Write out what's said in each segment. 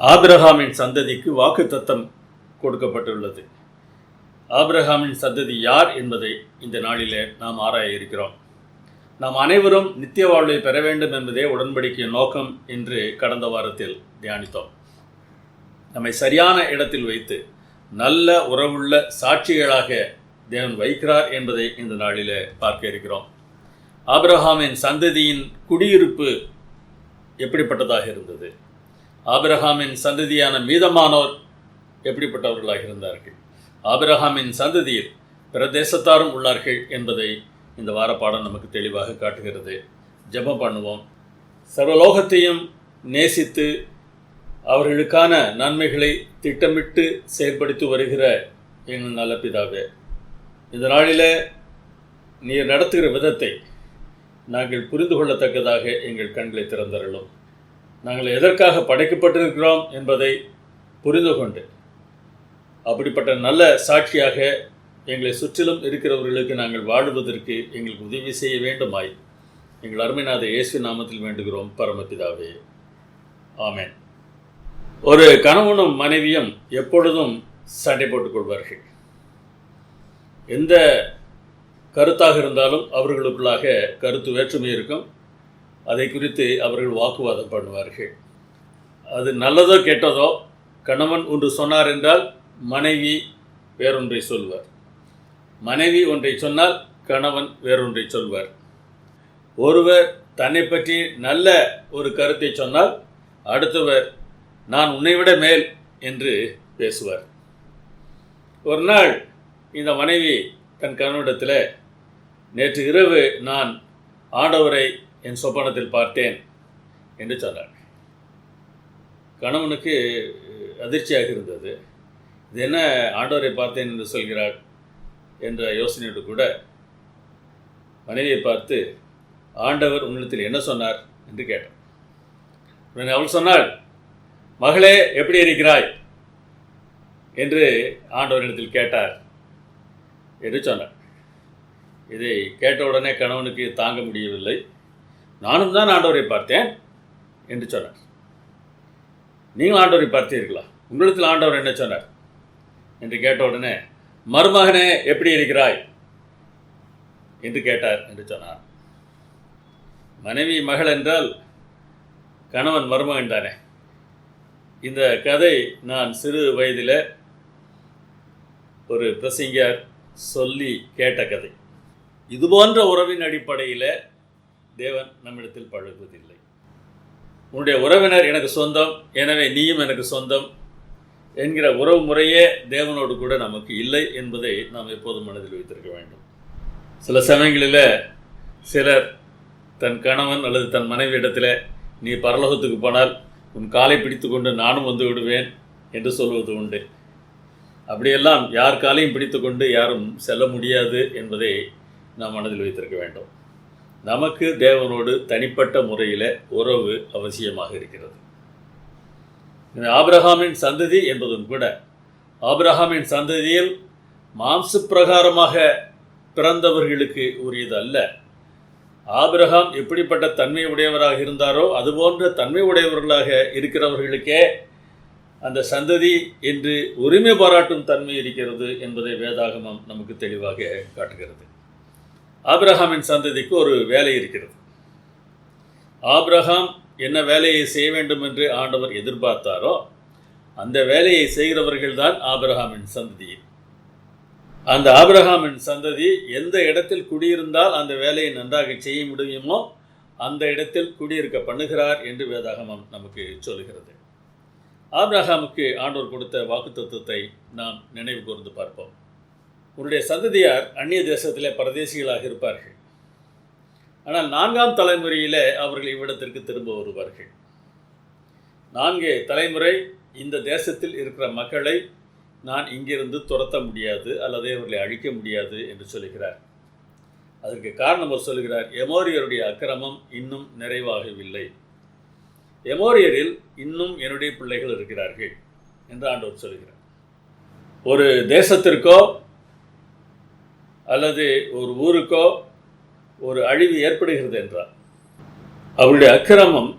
ஆபிரகாமின் சந்ததிக்கு வாக்குத்தத்தம் கொடுக்கப்பட்டுள்ளது. ஆபிரகாமின் சந்ததி யார் என்பதை இந்த நாளிலே நாம் ஆராய இருக்கிறோம். நாம் அனைவரும் நித்திய வாழ்வை பெற வேண்டும் என்பதே உடன்படிக்கையின் நோக்கம் என்று கடந்த வாரத்தில் தியானித்தோம். நம்மை சரியான இடத்தில் வைத்து நல்ல உறவுள்ள சாட்சிகளாக தேவன் வைக்கிறார் என்பதை இந்த நாளிலே பார்க்க இருக்கிறோம். ஆபிரகாமின் சந்ததியின் குடியிருப்பு எப்படிப்பட்டதாக இருந்தது? ஆபிரகாமின் சந்ததியான மீதமானோர் எப்படிப்பட்டவர்களாக இருந்தார்கள்? ஆபிரகாமின் சந்ததியில் பிரதேசத்தாரும் உள்ளார்கள் என்பதை இந்த வாரப்பாடம் நமக்கு தெளிவாக காட்டுகிறது. ஜெபம் பண்ணுவோம். சர்வலோகத்தையும் நேசித்து அவர்களுக்கான நன்மைகளை திட்டமிட்டு செயல்படுத்தி வருகிற எங்கள் நல்ல பிதாவே, இந்த நாளில் நீர் நடத்துகிற விதத்தை நாங்கள் புரிந்து கொள்ளத்தக்கதாக எங்கள் கண்களை திறந்தருளும். நாங்கள் எதற்காக படைக்கப்பட்டிருக்கிறோம் என்பதை புரிந்து கொண்டு அப்படிப்பட்ட நல்ல சாட்சியாக எங்களை சுற்றிலும் இருக்கிறவர்களுக்கு நாங்கள் வாழுவதற்கு எங்களுக்கு உதவி செய்ய வேண்டுமாய் எங்கள் அருமைநாத இயேசு நாமத்தில் வேண்டுகிறோம் பரமபிதாவே, ஆமென். ஒரு கணவனும் மனைவியும் எப்பொழுதும் சண்டை போட்டுக் கொள்வார்கள். எந்த கருத்தாக இருந்தாலும் அவர்களுக்குள்ளாக கருத்து வேற்றுமை இருக்கும். அதை குறித்து அவர்கள் வாக்குவாதம் பண்ணுவார்கள். அது நல்லதோ கெட்டதோ, கணவன் ஒன்று சொன்னார் என்றால் மனைவி வேறொன்றை சொல்வார். மனைவி ஒன்றை சொன்னால் கணவன் வேறொன்றை சொல்வார். ஒருவர் தன்னை பற்றி நல்ல ஒரு கருத்தை சொன்னால் அடுத்தவர் நான் உன்னை விட மேல் என்று பேசுவார். ஒரு நாள் இந்த மனைவி தன் கணவனிடத்தில், நேற்று இரவு நான் ஆண்டவரை என் சொப்பனத்தில் பார்த்தேன் என்று சொன்னார். கணவனுக்கு அதிர்ச்சியாக இருந்தது. இது என்ன ஆண்டவரை பார்த்தேன் என்று சொல்கிறாள் என்ற யோசனையோடு கூட மனைவியை பார்த்து, ஆண்டவர் உன்னிடத்தில் என்ன சொன்னார் என்று கேட்டார். உடனே அவள் சொன்னாள், மகளே எப்படி இருக்கிறாய் என்று ஆண்டவரிடத்தில் கேட்டார் என்று சொன்னார். இதை கேட்டவுடனே கணவனுக்கு தாங்க முடியவில்லை. நானும் தான் ஆண்டவரை பார்த்தேன் என்று சொன்னார். நீங்கள் ஆண்டவரை பார்த்தீர்களா? உங்களிடத்தில் ஆண்டவர் என்ன சொன்னார் என்று கேட்டவுடனே, மருமகனே எப்படி இருக்கிறாய் என்று கேட்டார் என்று சொன்னார். மனைவி மகள் என்றால் கணவன் மருமகன் தானே. இந்த கதை நான் சிறு வயதில் ஒரு பிரசங்கியார் சொல்லி கேட்ட கதை. இதுபோன்ற உறவின் அடிப்படையில் தேவன் நம்மிடத்தில் பழகுவதில்லை. உன்னுடைய உறவினர் எனக்கு சொந்தம், எனவே நீயும் எனக்கு சொந்தம் என்கிற உறவு முறையே தேவனோடு கூட நமக்கு இல்லை என்பதை நாம் எப்போதும் மனதில் வைத்திருக்க வேண்டும். சில சமயங்களில் சிலர் தன் கணவன் அல்லது தன் மனைவி இடத்துல, நீ பரலோகத்துக்கு போனால் உன் காலை பிடித்து கொண்டு நானும் வந்து விடுவேன் என்று சொல்வது உண்டு. அப்படியெல்லாம் யார் காலையும் பிடித்து கொண்டு யாரும் செல்ல முடியாது என்பதை நாம் மனதில் வைத்திருக்க வேண்டும். நமக்கு தேவனோடு தனிப்பட்ட முறையில் உறவு அவசியமாக இருக்கிறது. ஆபிரகாமின் சந்ததி என்பதும் கூட ஆபிரகாமின் சந்ததியில் மாம்ச பிரகாரமாக பிறந்தவர்களுக்கு உரியது அல்ல. ஆபிரகாம் எப்படிப்பட்ட தன்மை உடையவராக இருந்தாரோ அதுபோன்ற தன்மை உடையவர்களாக இருக்கிறவர்களுக்கே அந்த சந்ததி என்று உரிமை பாராட்டும் தன்மை இருக்கிறது என்பதை வேதாகமம் நமக்கு தெளிவாக காட்டுகிறது. ஆபிரகாமின் சந்ததிக்கு ஒரு வேலை இருக்கிறது. ஆபிரகாம் என்ன வேலையை செய்ய வேண்டும் என்று ஆண்டவர் எதிர்பார்த்தாரோ அந்த வேலையை செய்கிறவர்கள் தான் ஆபிரகாமின் சந்ததி. அந்த ஆபிரகாமின் சந்ததி எந்த இடத்தில் குடியிருந்தால் அந்த வேலையை நன்றாக செய்ய முடியுமோ அந்த இடத்தில் குடியிருக்க பண்ணுகிறார் என்று வேதாகமம் நமக்கு சொல்கிறது. ஆபிரகாமுக்கு ஆண்டவர் கொடுத்த வாக்குத்தத்தத்தை நாம் நினைவு கூர்ந்து பார்ப்போம். உன்னுடைய சந்ததியார் அந்நிய தேசத்திலே பரதேசிகளாக இருப்பார்கள். ஆனால் 4ஆம் தலைமுறையில் அவர்கள் இவ்விடத்திற்கு திரும்ப வருவார்கள். 4 தலைமுறை இந்த தேசத்தில் இருக்கிற மக்களை நான் இங்கிருந்து துரத்த முடியாது அல்லது அவர்களை அழிக்க முடியாது என்று சொல்கிறார். அதற்கு காரணம் அவர் சொல்கிறார், எமோரியருடைய அக்கிரமம் இன்னும் நிறைவாகவில்லை. எமோரியரில் இன்னும் என்னுடைய பிள்ளைகள் இருக்கிறார்கள் என்று ஆண்டவர் சொல்கிறார். ஒரு தேசத்திற்கோ அல்லது ஒரு ஊருக்கோ ஒரு அழிவு ஏற்படுகிறது என்றால் அவருடைய அக்கிரமம்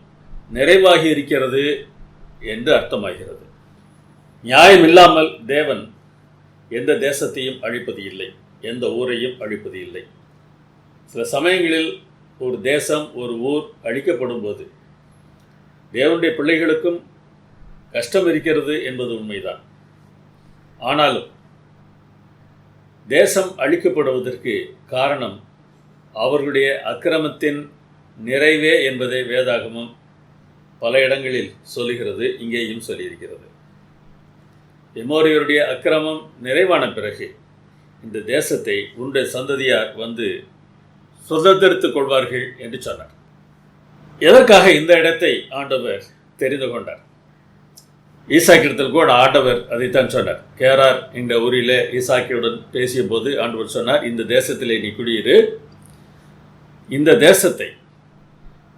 நிறைவாகி இருக்கிறது என்று அர்த்தமாகிறது. நியாயம் இல்லாமல் தேவன் எந்த தேசத்தையும் அழிப்பது இல்லை, எந்த ஊரையும் அழிப்பது இல்லை. சில சமயங்களில் ஒரு தேசம், ஒரு ஊர் அழிக்கப்படும் போது தேவனுடைய பிள்ளைகளுக்கும் கஷ்டம் இருக்கிறது என்பது உண்மைதான். ஆனாலும் தேசம் அழிக்கப்படுவதற்கு காரணம் அவர்களுடைய அக்கிரமத்தின் நிறைவே என்பதை வேதாகமம் பல இடங்களில் சொல்லுகிறது, இங்கேயும் சொல்லியிருக்கிறது. எமோரியருடைய அக்கிரமம் நிறைவான பிறகு இந்த தேசத்தை உன்னுடைய சந்ததியார் வந்து சுதந்திரித்துக் கொள்வார்கள் என்று சொன்னார். எதற்காக இந்த இடத்தை ஆண்டவர் தெரிந்து கொண்டார்? ஈசாக்கிடத்தில் கூட ஆண்டவர் அதைத்தான் சொன்னார். கேரார் என்ற ஊரில் ஈசாக்கியுடன் பேசிய போது ஆண்டவர் சொன்னார், இந்த தேசத்திலே நீ குடியிரு, இந்த தேசத்தை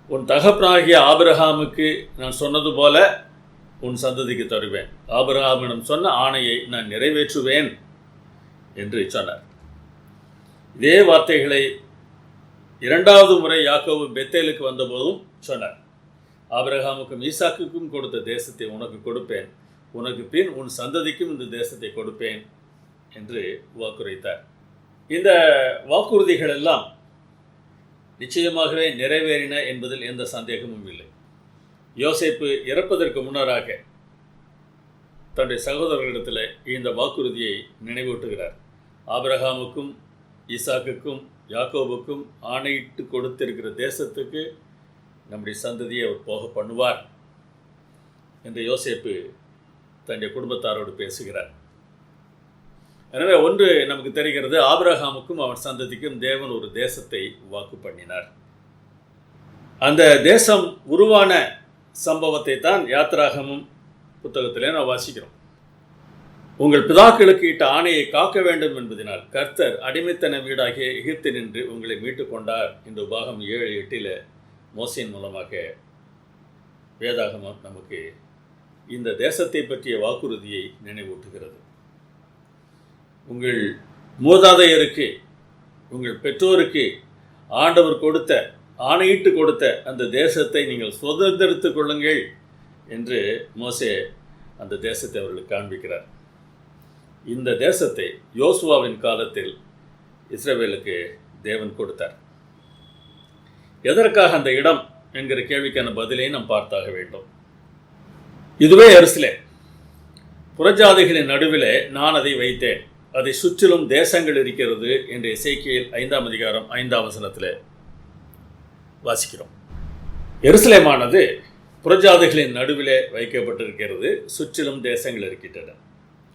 உன் தகப்பனாகிய ஆபிரகாமுக்கு நான் சொன்னது போல உன் சந்ததிக்கு தருவேன், ஆபிரகாமிடம் சொன்ன ஆணையை நான் நிறைவேற்றுவேன் என்று சொன்னார். இதே வார்த்தைகளை இரண்டாவது முறை யாக்கோபு பெத்தேலுக்கு வந்தபோதும் சொன்னார். ஆபிரகாமுக்கும் ஈசாக்குக்கும் கொடுத்த தேசத்தை உனக்கு கொடுப்பேன், உனக்கு பின் உன் சந்ததிக்கும் இந்த தேசத்தை கொடுப்பேன் என்று வாக்குரைத்தார். இந்த வாக்குறுதிகள் எல்லாம் நிச்சயமாகவே நிறைவேறின என்பதில் எந்த சந்தேகமும் இல்லை. யோசேப்பு இறப்பதற்கு முன்னராக தன்னுடைய சகோதரர்களிடத்தில் இந்த வாக்குறுதியை நினைவூட்டுகிறார். ஆபிரகாமுக்கும் ஈசாக்குக்கும் யாக்கோபுக்கும் ஆணையிட்டு கொடுத்திருக்கிற தேசத்துக்கு நம்முடைய சந்ததியை அவர் போக பண்ணுவார் என்று யோசேப்பு தன்னுடைய குடும்பத்தாரோடு பேசுகிறார். எனவே ஒன்று நமக்கு தெரிகிறது, ஆபிரகாமுக்கும் அவன் சந்ததிக்கும் தேவன் ஒரு தேசத்தை வாக்கு பண்ணினார். அந்த தேசம் உருவான சம்பவத்தை தான் யாத்திராகமம் புத்தகத்திலே நாம் வாசிக்கிறோம். உங்கள் பிதாக்களுக்கு இட்ட ஆணையை காக்க வேண்டும் என்பதனால் கர்த்தர் அடிமைத்தன வீடாகிய எகிப்து நின்று உங்களை மீட்டு கொண்டார் என்று உபாகம் 7:8 மோசேயின் மூலமாக வேதாகமம் நமக்கு இந்த தேசத்தை பற்றிய வாக்குறுதியை நினைவூட்டுகிறது. உங்கள் மூதாதையருக்கு, உங்கள் பெற்றோருக்கு ஆண்டவர் கொடுத்த, ஆணையிட்டு கொடுத்த அந்த தேசத்தை நீங்கள் சுதந்திரித்துக் கொள்ளுங்கள் என்று மோசே அந்த தேசத்தை அவர்களுக்கு காண்பிக்கிறார். இந்த தேசத்தை யோசுவாவின் காலத்தில் இஸ்ரவேலுக்கு தேவன் கொடுத்தார். எதற்காக அந்த இடம் என்கிற கேள்விக்கான பதிலை நாம் பார்த்தாக வேண்டும். இதுவே எருசலேம். புறஜாதிகளின் நடுவிலே நான் அதை வைத்தேன், அதை சுற்றிலும் தேசங்கள் இருக்கிறது என்று எசேக்கியேல் 5ஆம் அதிகாரம் 5ஆம் வசனத்தில் வாசிக்கிறோம். எருசலேமானது புறஜாதிகளின் நடுவிலே வைக்கப்பட்டிருக்கிறது, சுற்றிலும் தேசங்கள் இருக்கின்றன.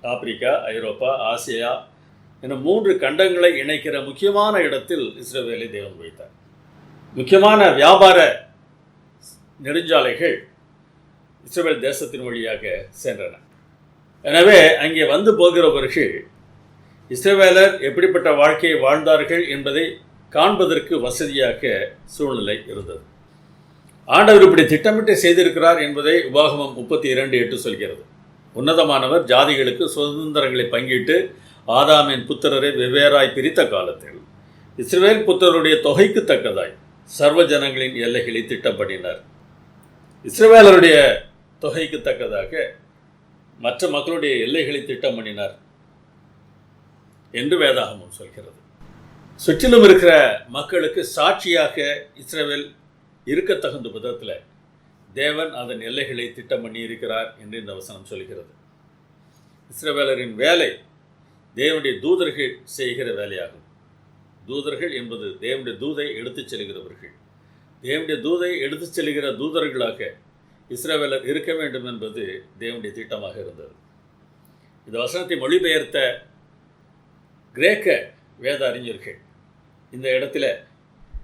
ஆப்பிரிக்கா, ஐரோப்பா, ஆசியா என 3 கண்டங்களை இணைக்கிற முக்கியமான இடத்தில் இஸ்ரவேலை தேவன் வைத்தார். முக்கியமான வியாபார நெடுஞ்சாலைகள் இஸ்ரவேல் தேசத்தின் வழியாக சென்றன. எனவே அங்கே வந்து போகிறவர்கள் இஸ்ரவேலர் எப்படிப்பட்ட வாழ்க்கையை வாழ்ந்தார்கள் என்பதை காண்பதற்கு வசதியாக சூழ்நிலை இருந்தது. ஆண்டவர் இப்படி திட்டமிட்டு செய்திருக்கிறார் என்பதை உபாகமம் 32:8 சொல்கிறது. உன்னதமானவர் ஜாதிகளுக்கு சுதந்திரங்களை பங்கிட்டு ஆதாமின் புத்திரரை வெவ்வேறாய் பிரித்த காலத்தில் இஸ்ரவேல் புத்திரருடைய தொகைக்கு தக்கதாய் சர்வ ஜனங்களின் எல்லைகளை திட்டப்படினார். இஸ்ரவேலருடைய தொகைக்கு தக்கதாக மற்ற மக்களுடைய எல்லைகளை திட்டம் பண்ணினார் என்று வேதாகமம் சொல்கிறது. சுற்றிலும் இருக்கிற மக்களுக்கு சாட்சியாக இஸ்ரவேல் இருக்க தகுந்த விதத்தில் தேவன் அதன் எல்லைகளை திட்டம் பண்ணி இருக்கிறார் என்று இந்த வசனம் சொல்கிறது. இஸ்ரவேலரின் வேலை தேவனுடைய தூதர்கள் செய்கிற வேலையாகும். தூதர்கள் என்பது தேவனுடைய தூதை எடுத்துச் செல்கிறவர்கள். தேவனுடைய தூதை எடுத்துச் செல்கிற தூதர்களாக இஸ்ரவேலர் இருக்க வேண்டும் என்பது தேவனுடைய திட்டமாக இருந்தது. இந்த வசனத்தை மொழிபெயர்த்த கிரேக்க வேத அறிஞர்கள் இந்த இடத்துல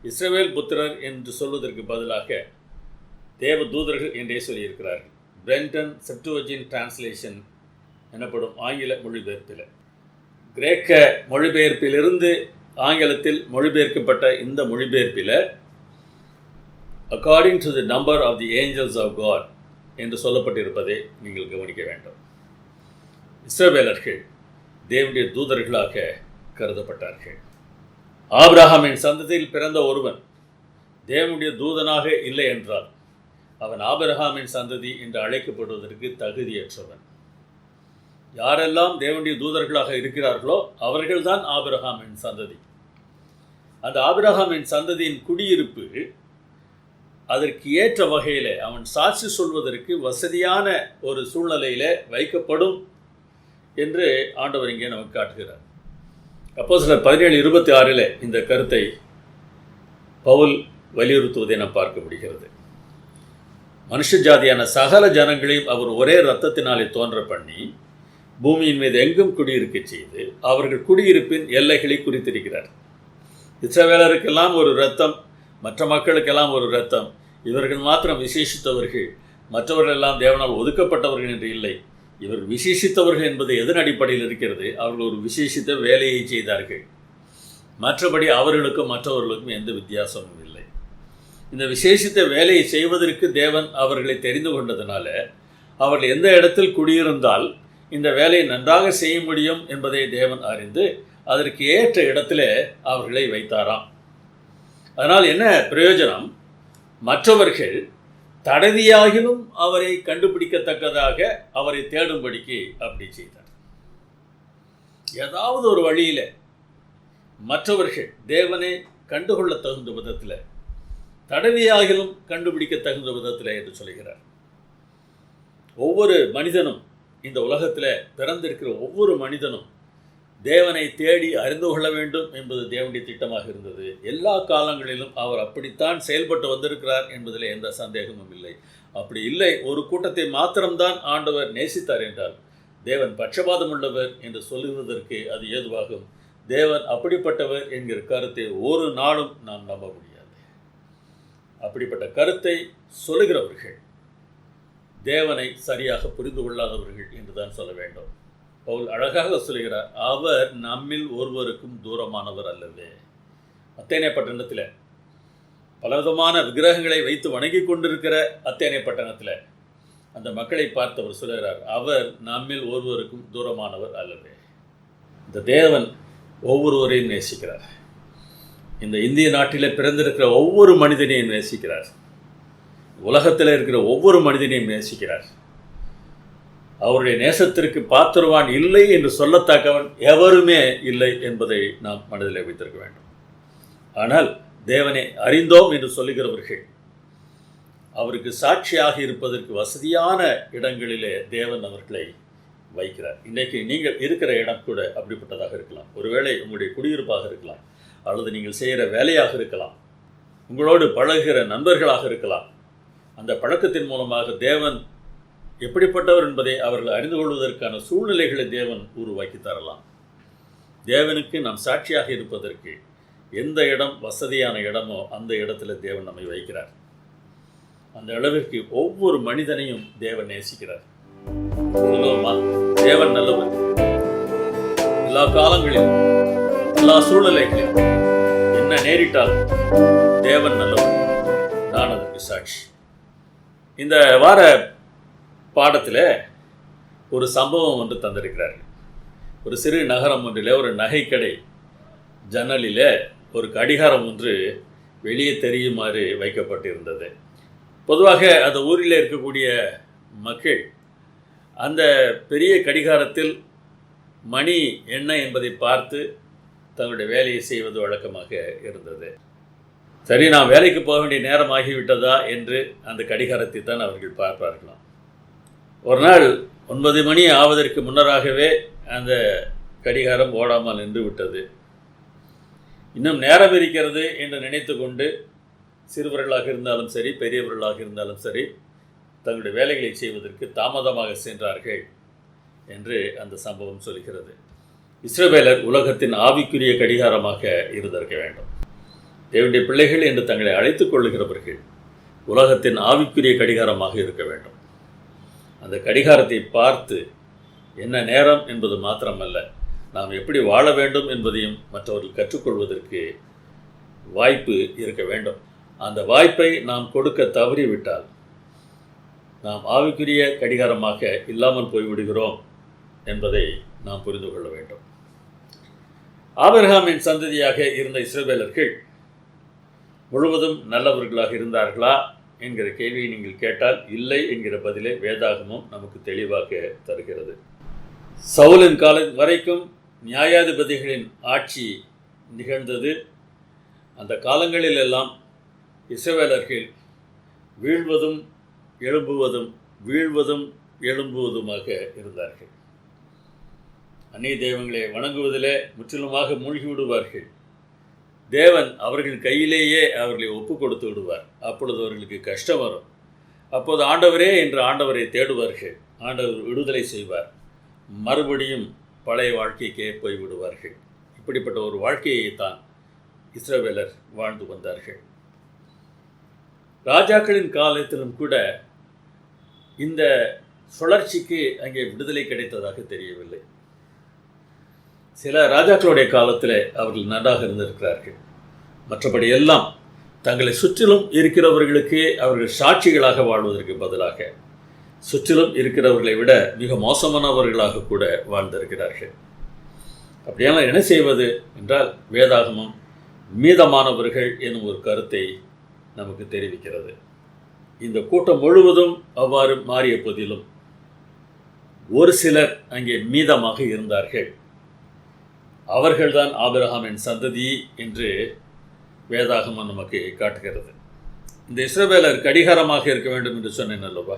இஸ்ரவேல் புத்திரர் என்று சொல்வதற்கு பதிலாக தேவ தூதர்கள் என்றே சொல்லியிருக்கிறார்கள். பிரெண்டன் செப்டுவஜின் டிரான்ஸ்லேஷன் எனப்படும் ஆங்கில மொழிபெயர்ப்பில், கிரேக்க மொழிபெயர்ப்பிலிருந்து ஆங்கிலத்தில் மொழிபெயர்க்கப்பட்ட இந்த மொழிபெயர்ப்பில் according to the number of the angels of God என்று சொல்லப்பட்டிருப்பதை நீங்கள் கவனிக்க வேண்டும். இஸ்ரவேலர்கள் தேவனுடைய தூதர்களாக கருதப்பட்டார்கள். ஆபிரகாமின் சந்ததியில் பிறந்த ஒருவன் தேவனுடைய தூதனாக இல்லை என்றால் அவன் ஆபிரகாமின் சந்ததி என்று அழைக்கப்படுவதற்கு தகுதியற்றவன். யாரெல்லாம் தேவனுடைய தூதர்களாக இருக்கிறார்களோ அவர்கள்தான் ஆபிரகாமின் சந்ததி. அந்த ஆபிரகாமின் சந்ததியின் குடியிருப்பு அதற்கு ஏற்ற வகையில் அவன் சாட்சி சொல்வதற்கு வசதியான ஒரு சூழ்நிலையில் வைக்கப்படும் என்று ஆண்டவர் இங்கே நமக்கு காட்டுகிறார். அப்போஸ்தலர் 17:26 இந்த கருத்தை பவுல் வலியுறுத்துவதை நாம் பார்க்க முடிகிறது. மனுஷ ஜாதியான சகல ஜனங்களையும் அவர் ஒரே இரத்தத்தினாலே தோன்ற பண்ணி பூமியின் மீது எங்கும் குடியிருக்க செய்து அவர்கள் குடியிருப்பின் எல்லைகளை குறித்திருக்கிறார். இஸ்ரவேலருக்கெல்லாம் ஒரு இரத்தம், மற்ற மக்களுக்கெல்லாம் ஒரு இரத்தம். இவர்கள் மாத்திரம் விசேஷித்தவர்கள், மற்றவர்கள் எல்லாம் தேவனால் ஒதுக்கப்பட்டவர்கள் என்று இல்லை. இவர்கள் விசேஷித்தவர்கள் என்பது எதன் அடிப்படையில் இருக்கிறது? அவர்கள் ஒரு விசேஷித்த வேலையை செய்தார்கள். மற்றபடி அவர்களுக்கும் மற்றவர்களுக்கும் எந்த வித்தியாசமும் இல்லை. இந்த விசேஷித்த வேலையை செய்வதற்கு தேவன் அவர்களை தெரிந்து கொண்டதுனால அவர்கள் எந்த இடத்தில் குடியிருந்தால் இந்த வேலையை நன்றாக செய்ய முடியும் என்பதை தேவன் அறிந்து அதற்கு ஏற்ற இடத்துல அவர்களை வைத்தாராம். அதனால் என்ன பிரயோஜனம்? மற்றவர்கள் தடவியாகிலும் அவரை கண்டுபிடிக்கத்தக்கதாக அவரை தேடும்படிக்கு அப்படி செய்தார். ஏதாவது ஒரு வழியில் மற்றவர்கள் தேவனை கண்டுகொள்ள தகுந்த விதத்தில், தடவியாகிலும் கண்டுபிடிக்க தகுந்த விதத்தில் என்று சொல்கிறார். ஒவ்வொரு மனிதனும், இந்த உலகத்தில் பிறந்திருக்கிற ஒவ்வொரு மனிதனும் தேவனை தேடி அறிந்து கொள்ள வேண்டும் என்பது தேவனுடைய திட்டமாக இருந்தது. எல்லா காலங்களிலும் அவர் அப்படித்தான் செயல்பட்டு வந்திருக்கிறார் என்பதில் எந்த சந்தேகமும் இல்லை. அப்படி இல்லை, ஒரு கூட்டத்தை மாத்திரம்தான் ஆண்டவர் நேசித்தார் என்றால் தேவன் பட்சபாதம் உள்ளவர் என்று சொல்லுவதற்கு அது ஏதுவாகும். தேவன் அப்படிப்பட்டவர் என்கிற கருத்தை ஒரு நாளும் நாம் நம்ப முடியாது. அப்படிப்பட்ட கருத்தை சொல்லுகிறவர்கள் தேவனை சரியாக புரிந்து கொள்ளாதவர்கள் என்றுதான் சொல்ல வேண்டும். பவுல் அழகாக சொல்கிறார், அவர் நம்மில் ஒருவருக்கும் தூரமானவர் அல்லவே. அத்தேனே பட்டணத்தில் பலவிதமான விக்கிரகங்களை வைத்து வணங்கி கொண்டிருக்கிற அத்தேனே பட்டணத்தில் அந்த மக்களை பார்த்தவர் சொல்கிறார், அவர் நம்மில் ஒருவருக்கும் தூரமானவர் அல்லவே. இந்த தேவன் ஒவ்வொருவரையும் நேசிக்கிறார். இந்த இந்திய நாட்டில் பிறந்திருக்கிற ஒவ்வொரு மனிதனையும் நேசிக்கிறார். உலகத்தில் இருக்கிற ஒவ்வொரு மனிதனையும் நேசிக்கிறார். அவருடைய நேசத்திற்கு பாத்திரவான் இல்லை என்று சொல்லத்தக்கவன் எவருமே இல்லை என்பதை நாம் மனதில் வைத்திருக்க வேண்டும். ஆனால் தேவனை அறிந்தோம் என்று சொல்லுகிறவர்கள் அவருக்கு சாட்சியாக இருப்பதற்கு வசதியான இடங்களிலே தேவன் அவர்களை வைக்கிறார். இன்றைக்கு நீங்கள் இருக்கிற இடம் கூட அப்படிப்பட்டதாக இருக்கலாம். ஒருவேளை உங்களுடைய குடியிருப்பாக இருக்கலாம், அல்லது நீங்கள் செய்கிற வேலையாக இருக்கலாம், உங்களோடு பழகுகிற நண்பர்களாக இருக்கலாம். அந்த பழக்கத்தின் மூலமாக தேவன் எப்படிப்பட்டவர் என்பதை அவர்கள் அறிந்து கொள்வதற்கான சூழ்நிலைகளை தேவன் உருவாக்கி தரலாம். தேவனுக்கு நாம் சாட்சியாக இருப்பதற்கு எந்த இடம் வசதியான இடமோ அந்த இடத்துல தேவன் நம்மை வைக்கிறார். அந்த அளவிற்கு ஒவ்வொரு மனிதனையும் தேவன் நேசிக்கிறார். தேவன் நல்லவர். எல்லா காலங்களிலும் எல்லா சூழ்நிலைகளிலும் என்ன நேரிட்டாலும் தேவன் நல்லவர். நான் அதற்கு சாட்சி. இந்த வார பாடத்தில் ஒரு சம்பவம் ஒன்று தந்திருக்கிறார்கள். ஒரு சிறு நகரம் ஒன்றில் ஒரு நகைக்கடை ஜன்னலில் ஒரு கடிகாரம் ஒன்று வெளியே தெரியுமாறு வைக்கப்பட்டிருந்தது. பொதுவாக அந்த ஊரில் இருக்கக்கூடிய மக்கள் அந்த பெரிய கடிகாரத்தில் மணி என்ன என்பதை பார்த்து தங்களுடைய வேலையை செய்வது வழக்கமாக இருந்தது. சரி, நாம் வேலைக்கு போக வேண்டிய நேரம் ஆகிவிட்டதா என்று அந்த கடிகாரத்தை தான் அவர்கள் பார்ப்பார்களாம். ஒரு நாள் 9 மணி ஆவதற்கு முன்னராகவே அந்த கடிகாரம் ஓடாமல் நின்று விட்டது. இன்னும் நேரம் இருக்கிறது என்று நினைத்து கொண்டு சிறுவர்களாக இருந்தாலும் சரி, பெரியவர்களாக இருந்தாலும் சரி, தங்களுடைய வேலைகளை செய்வதற்கு தாமதமாக சென்றார்கள் என்று அந்த சம்பவம் சொல்கிறது. இஸ்ரவேலர் உலகத்தின் ஆவிக்குரிய கடிகாரமாக இருந்திருக்க வேண்டும். தேவனுடைய பிள்ளைகள் என்று தங்களை அழைத்துக் கொள்ளுகிறவர்கள் உலகத்தின் ஆவிக்குரிய கடிகாரமாக இருக்க வேண்டும். அந்த கடிகாரத்தை பார்த்து என்ன நேரம் என்பது மாத்திரமல்ல, நாம் எப்படி வாழ வேண்டும் என்பதையும் மற்றவர்கள் கற்றுக்கொள்வதற்கு வாய்ப்பு இருக்க வேண்டும். அந்த வாய்ப்பை நாம் கொடுக்க தவறிவிட்டால் நாம் ஆவிக்குரிய கடிகாரமாக இல்லாமல் போய்விடுகிறோம் என்பதை நாம் புரிந்து கொள்ள வேண்டும். ஆபிரகாமின் சந்ததியாக இருந்த இஸ்ரவேலர்கள் முழுவதும் நல்லவர்களாக இருந்தார்களா என்கிற கேள்வியை நீங்கள் கேட்டால் இல்லை என்கிற பதிலை வேதாகமம் நமக்கு தெளிவாக தருகிறது. சவுலின் காலம் வரைக்கும் நியாயாதிபதிகளின் ஆட்சி நிகழ்ந்தது. அந்த காலங்களில் எல்லாம் இஸ்ரவேலர்கள் வீழ்வதும் எழும்புவதும் வீழ்வதும் எழும்புவதுமாக இருந்தார்கள். அந்நிய தெய்வங்களை வணங்குவதிலே முற்றிலுமாக மூழ்கி விடுவார்கள். தேவன் அவர்கள் கையிலேயே அவர்களை ஒப்பு கொடுத்து விடுவார். அப்பொழுது அவர்களுக்கு கஷ்டம் வரும். அப்போது ஆண்டவரே என்று ஆண்டவரை தேடுவார்கள். ஆண்டவர் விடுதலை செய்வார். மறுபடியும் பழைய வாழ்க்கைக்கே போய்விடுவார்கள். இப்படிப்பட்ட ஒரு வாழ்க்கையை தான் இஸ்ரவேலர் வாழ்ந்து வந்தார்கள். ராஜாக்களின் காலத்திலும் கூட இந்த சுழற்சிக்கு அங்கே விடுதலை கிடைத்ததாக தெரியவில்லை. சில ராஜாக்களுடைய காலத்தில் அவர்கள் நன்றாக இருந்திருக்கிறார்கள். மற்றபடி எல்லாம் தங்களை சுற்றிலும் இருக்கிறவர்களுக்கு அவர்கள் சாட்சிகளாக வாழ்வதற்கு பதிலாக சுற்றிலும் இருக்கிறவர்களை விட மிக மோசமானவர்களாக கூட வாழ்ந்திருக்கிறார்கள். அப்படியெல்லாம் என்ன செய்வது என்றால் வேதாகமம் மீதமானவர்கள் என்னும் ஒரு கருத்தை நமக்கு தெரிவிக்கிறது. இந்த கூட்டம் முழுவதும் அவ்வாறு மாறிய போதிலும் ஒரு சிலர் அங்கே மீதமாக இருந்தார்கள். அவர்கள்தான் ஆபிரகாமின் சந்ததி என்று வேதாகமம் நமக்கு காட்டுகிறது. இந்த இஸ்ரவேலர் கடிகாரமாக இருக்க வேண்டும் என்று சொன்னேன் அல்லவா?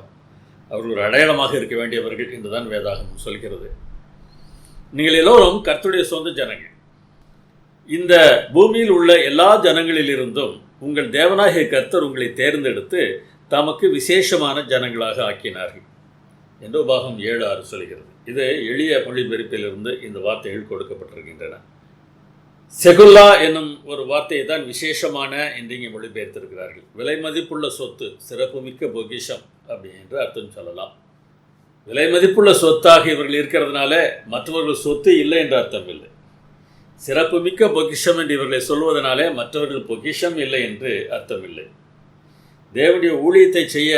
அவர்கள் ஒரு அடையாளமாக இருக்க வேண்டியவர்கள் என்றுதான் வேதாகமம் சொல்கிறது. நீங்கள் எல்லோரும் கர்த்தருடைய சொந்த ஜனங்கள். இந்த பூமியில் உள்ள எல்லா ஜனங்களிலிருந்தும் உங்கள் தேவனாகிய கர்த்தர் உங்களை தேர்ந்தெடுத்து தமக்கு விசேஷமான ஜனங்களாக ஆக்கினார்கள் என்று உபாகம் 7:6 சொல்கிறது. இது எளிய மொழிபெயர்ப்பிலிருந்து இந்த வார்த்தைகள் கொடுக்கப்பட்டிருக்கின்றன. செகுல்லா என்னும் ஒரு வார்த்தையை தான் விசேஷமான என்று இங்கே மொழிபெயர்த்திருக்கிறார்கள். விலை மதிப்புள்ள சொத்து, சிறப்புமிக்க பொக்கிஷம் அப்படி என்று அர்த்தம் சொல்லலாம். விலை மதிப்புள்ள சொத்தாக இவர்கள் இருக்கிறதுனால மற்றவர்கள் சொத்து இல்லை என்று அர்த்தம் இல்லை. சிறப்புமிக்க பொக்கிஷம் என்று இவர்களை சொல்வதனாலே மற்றவர்கள் பொக்கிஷம் இல்லை என்று அர்த்தம் இல்லை. தேவனுடைய ஊழியத்தை செய்ய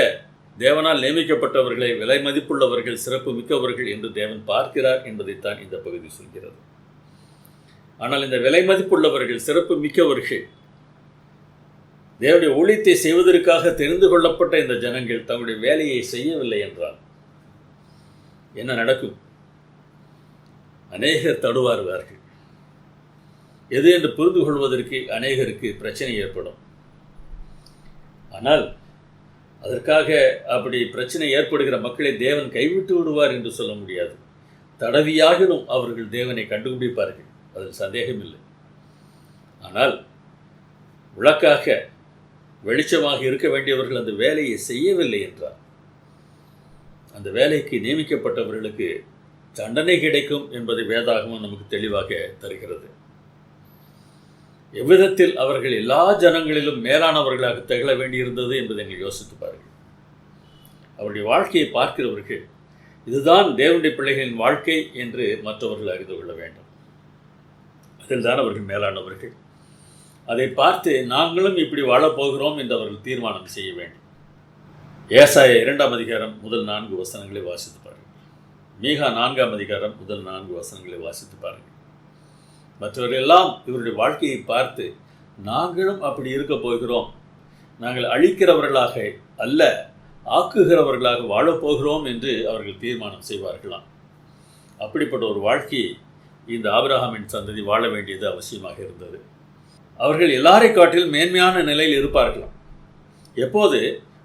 தேவனால் நியமிக்கப்பட்டவர்களை விலை மதிப்புள்ளவர்கள், சிறப்பு மிக்கவர்கள் என்று தேவன் பார்க்கிறார் என்பதைத்தான் இந்த பகுதி சொல்கிறது. ஆனால் இந்த விலை மதிப்புள்ளவர்கள், சிறப்பு மிக்கவர்கள், தேவனுடைய ஊழியத்தை செய்வதற்காக தெரிந்து கொள்ளப்பட்ட இந்த ஜனங்கள் தங்களுடைய வேலையை செய்யவில்லை என்றால் என்ன நடக்கும்? அநேகர் தடுவார்கள். எது என்று புரிந்து கொள்வதற்கு அநேகருக்கு பிரச்சனை ஏற்படும். ஆனால் அதற்காக அப்படி பிரச்சனை ஏற்படுகிற மக்களை தேவன் கைவிட்டு விடுவார் என்று சொல்ல முடியாது. தடவியாகிலும் அவர்கள் தேவனை கண்டுபிடிப்பார்கள், அதில் சந்தேகமில்லை. ஆனால் விளக்காக வெளிச்சமாக இருக்க வேண்டியவர்கள் அந்த வேலையை செய்யவில்லை என்றால் அந்த வேலைக்கு நியமிக்கப்பட்டவர்களுக்கு தண்டனை கிடைக்கும் என்பதை வேதாகமம் நமக்கு தெளிவாக தருகிறது. எவ்விதத்தில் அவர்கள் எல்லா ஜனங்களிலும் மேலானவர்களாக திகழ வேண்டியிருந்தது என்பதை நீங்கள் யோசித்து பாருங்கள். அவருடைய வாழ்க்கையை பார்க்கிறவர்கள் இதுதான் தேவனுடைய பிள்ளைகளின் வாழ்க்கை என்று மற்றவர்கள் அறிந்து கொள்ள வேண்டும். அதில் தான் அவர்கள் மேலானவர்கள். அதை பார்த்து நாங்களும் இப்படி வாழப்போகிறோம் என்று அவர்கள் தீர்மானம் செய்ய வேண்டும். ஏசாயா 2ஆம் அதிகாரம் முதல் 4 வசனங்களை வாசித்து பாருங்கள். மீகா 4ஆம் அதிகாரம் முதல் 4 வசனங்களை வாசித்து பாருங்கள். மற்றவர்கள் எல்லாம் இவருடைய வாழ்க்கையை பார்த்து நாங்களும் அப்படி இருக்க போகிறோம், நாங்கள் அழிக்கிறவர்களாக அல்ல ஆக்குகிறவர்களாக வாழப்போகிறோம் என்று அவர்கள் தீர்மானம் செய்வார்களாம். அப்படிப்பட்ட ஒரு வாழ்க்கையை இந்த ஆபிரகாமின் சந்ததி வாழ வேண்டியது அவசியமாக இருந்தது. அவர்கள் எல்லாரை காட்டிலும் மேன்மையான நிலையில் இருப்பார்களாம். எப்போது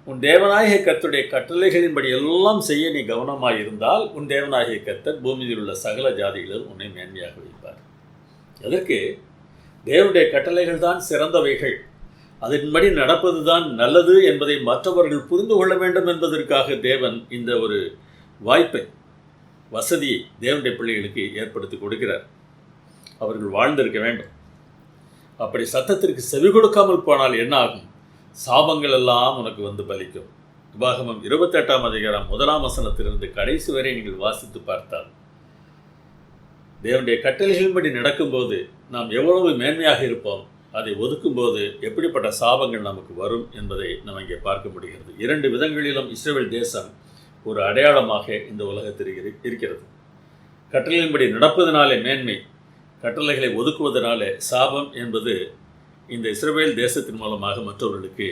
உன் தேவனாகிய கர்த்தருடைய கட்டளைகளின்படி எல்லாம் செய்ய நீ கவனமாக இருந்தால் உன் தேவனாகிய கர்த்தர் பூமியில் உள்ள சகல ஜாதிகளில் உன்னை மேன்மையாக வைப்பார். எதற்கு? தேவனுடைய கட்டளைகள் தான் சிறந்தவைகள், அதன்படி நடப்பது தான் நல்லது என்பதை மற்றவர்கள் புரிந்து கொள்ள வேண்டும் என்பதற்காக தேவன் இந்த ஒரு வாய்ப்பை, வசதியை தேவனுடைய பிள்ளைகளுக்கு ஏற்படுத்தி கொடுக்கிறார். அவர்கள் வாழ்ந்திருக்க வேண்டும். அப்படி சத்தத்திற்கு செவி கொடுக்காமல் போனால் என்ன ஆகும்? சாபங்கள் எல்லாம் உனக்கு வந்து பலிக்கும். உபாகமம் 28ஆம் அதிகாரம் 1ஆம் வசனத்திலிருந்து கடைசி வரை நீங்கள் வாசித்து பார்த்தால் தேவனுடைய கட்டளைகளின்படி நடக்கும்போது நாம் எவ்வளவு மேன்மையாக இருப்போம், அதை ஒதுக்கும்போது எப்படிப்பட்ட சாபங்கள் நமக்கு வரும் என்பதை நாம் இங்கே பார்க்க முடிகிறது. 2 விதங்களிலும் இஸ்ரவேல் தேசம் ஒரு அடையாளமாக இந்த உலகத்தில் இருக்கிறது. கட்டளைகளின்படி நடப்பதனாலே மேன்மை, கட்டளைகளை ஒதுக்குவதனாலே சாபம் என்பது இந்த இஸ்ரவேல் தேசத்தின் மூலமாக மற்றவர்களுக்கு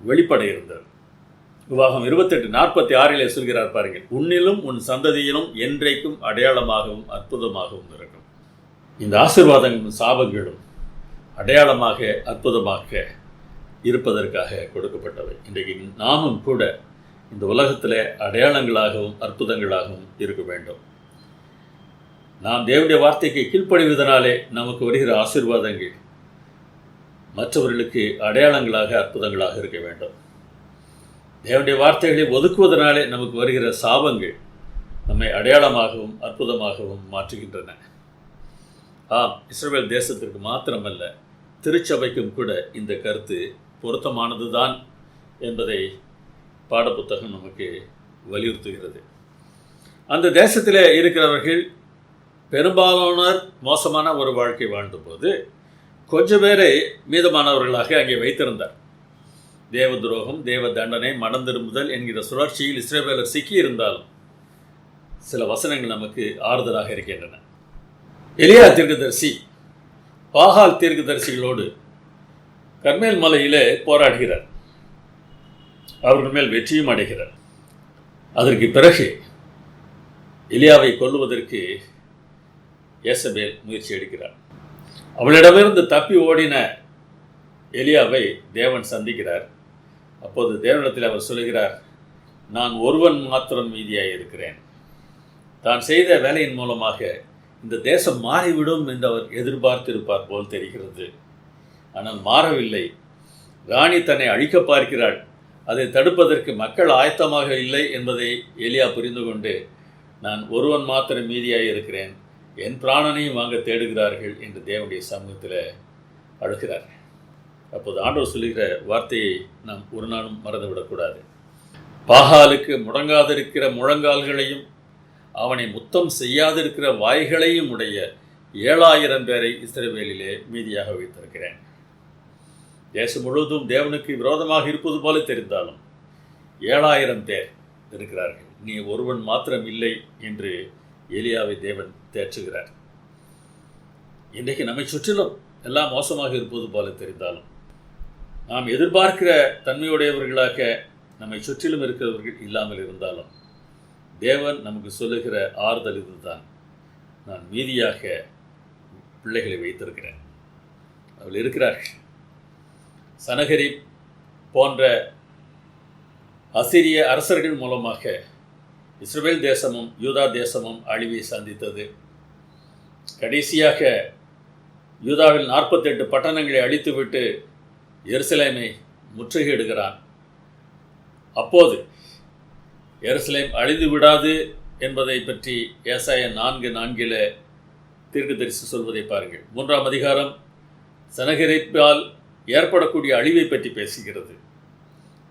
வெளிப்பட இருந்தது. உபாகம் 28:46 சொல்கிறார் பாருங்கள், உன்னிலும் உன் சந்ததியிலும் என்றைக்கும் அடையாளமாகவும் அற்புதமாகவும் இருக்கும். இந்த ஆசீர்வாதங்களும் சாபங்களும் அடையாளமாக அற்புதமாக இருப்பதற்காக கொடுக்கப்பட்டவை. இன்றைக்கு நாமும் கூட இந்த உலகத்தில் அடையாளங்களாகவும் அற்புதங்களாகவும் இருக்க வேண்டும். நாம் தேவனுடைய வார்த்தைக்கு கீழ்ப்படிவதனாலே நமக்கு வருகிற ஆசீர்வாதங்கள் மற்றவர்களுக்கு அடையாளங்களாக அற்புதங்களாக இருக்க வேண்டும். தேவனுடைய வார்த்தைகளை ஒதுக்குவதனாலே நமக்கு வருகிற சாபங்கள் நம்மை அடையாளமாகவும் அற்புதமாகவும் மாற்றுகின்றன. ஆம், இஸ்ரவேல் தேசத்திற்கு மாத்திரமல்ல, திருச்சபைக்கும் கூட இந்த கருத்து பொருத்தமானதுதான் என்பதை பாடப்புத்தகம் நமக்கு வலியுறுத்துகிறது. அந்த தேசத்தில் இருக்கிறவர்கள் பெரும்பாலானோர் மோசமான ஒரு வாழ்க்கை வாழ்ந்தபோது கொஞ்சம் பேரை மீதமானவர்களாக அங்கே வைத்திருந்தார். தேவ துரோகம், தேவ தண்டனை, மனம் திரும்புதல் என்கிற சுழற்சியில் இஸ்ரவேலர் சிக்கியிருந்தாலும் சில வசனங்கள் நமக்கு ஆறுதலாக இருக்கின்றன. எலியா தீர்க்கதரிசி பாகால் தீர்க்கதரிசிகளோடு கர்மேல் மலையிலே போராடுகிறார். அவர்கள் மேல் வெற்றியும் அடைகிறார். அதற்கு பிறகு எலியாவை கொல்லுவதற்கு யேசபேல் முயற்சி எடுக்கிறார். அவளிடமிருந்து தப்பி ஓடின எலியாவை தேவன் சந்திக்கிறார். அப்போது தேவனிடத்தில் அவர் சொல்லுகிறார், நான் ஒருவன் மாத்திரம் மீதியாக இருக்கிறேன். தான் செய்த வேலையின் மூலமாக இந்த தேசம் மாறிவிடும் என்று அவர் எதிர்பார்த்திருப்பார் போல் தெரிகிறது. ஆனால் மாறவில்லை. ராணி தன்னை அழிக்க பார்க்கிறாள். அதை தடுப்பதற்கு மக்கள் ஆயத்தமாக இல்லை என்பதை எலியா புரிந்து கொண்டு, நான் ஒருவன் மாத்திரம் மீதியாக இருக்கிறேன், என் பிராணனையும் வாங்க தேடுகிறார்கள் என்று தேவனுடைய சமூகத்தில் அழுகிறார். அப்போது ஆண்டவர் சொல்லுகிற வார்த்தையை நாம் ஒரு நாளும் மறந்துவிடக்கூடாது. பாகாலுக்கு முடங்காதிருக்கிற முழங்கால்களையும் அவனை முத்தம் செய்யாதிருக்கிற வாய்களையும் உடைய 7000 பேரை இஸ்ரவேலிலே மீதியாக வைத்திருக்கிறேன். தேசம் முழுவதும் தேவனுக்கு விரோதமாக இருப்பது போல தெரிந்தாலும் 7000 பேர் இருக்கிறார்கள். நீ ஒருவன் மாத்திரம் இல்லை என்று எலியாவை தேவன் தேற்றுகிறார். இன்றைக்கு நம்மை சுற்றிலும் எல்லாம் மோசமாக இருப்பது போல தெரிந்தாலும், நாம் எதிர்பார்க்கிற தன்மையுடையவர்களாக நம்மை சுற்றிலும் இருக்கிறவர்கள் இல்லாமல் இருந்தாலும், தேவன் நமக்கு சொல்லுகிற ஆறுதல் இதுதான், நான் மீதியாக பிள்ளைகளை வைத்திருக்கிறேன். அவர்கள் இருக்கிறார்கள். சனகரிப் போன்ற அசிரிய அரசர்கள் மூலமாக இஸ்ரவேல் தேசமும் யூதா தேசமும் அழிவை சந்தித்தது. கடைசியாக யூதாவில் 48 பட்டணங்களை அழித்துவிட்டு எருசலேமை முற்றுகையிடுகிறான். அப்போது எருசலேம் அழிந்து விடாது என்பதை பற்றி ஏசாயா 4:4 தீர்க்கதரிசி சொல்வதை பாருங்கள். 3ஆம் அதிகாரம் சனகரிப்பால் ஏற்படக்கூடிய அழிவை பற்றி பேசுகிறது.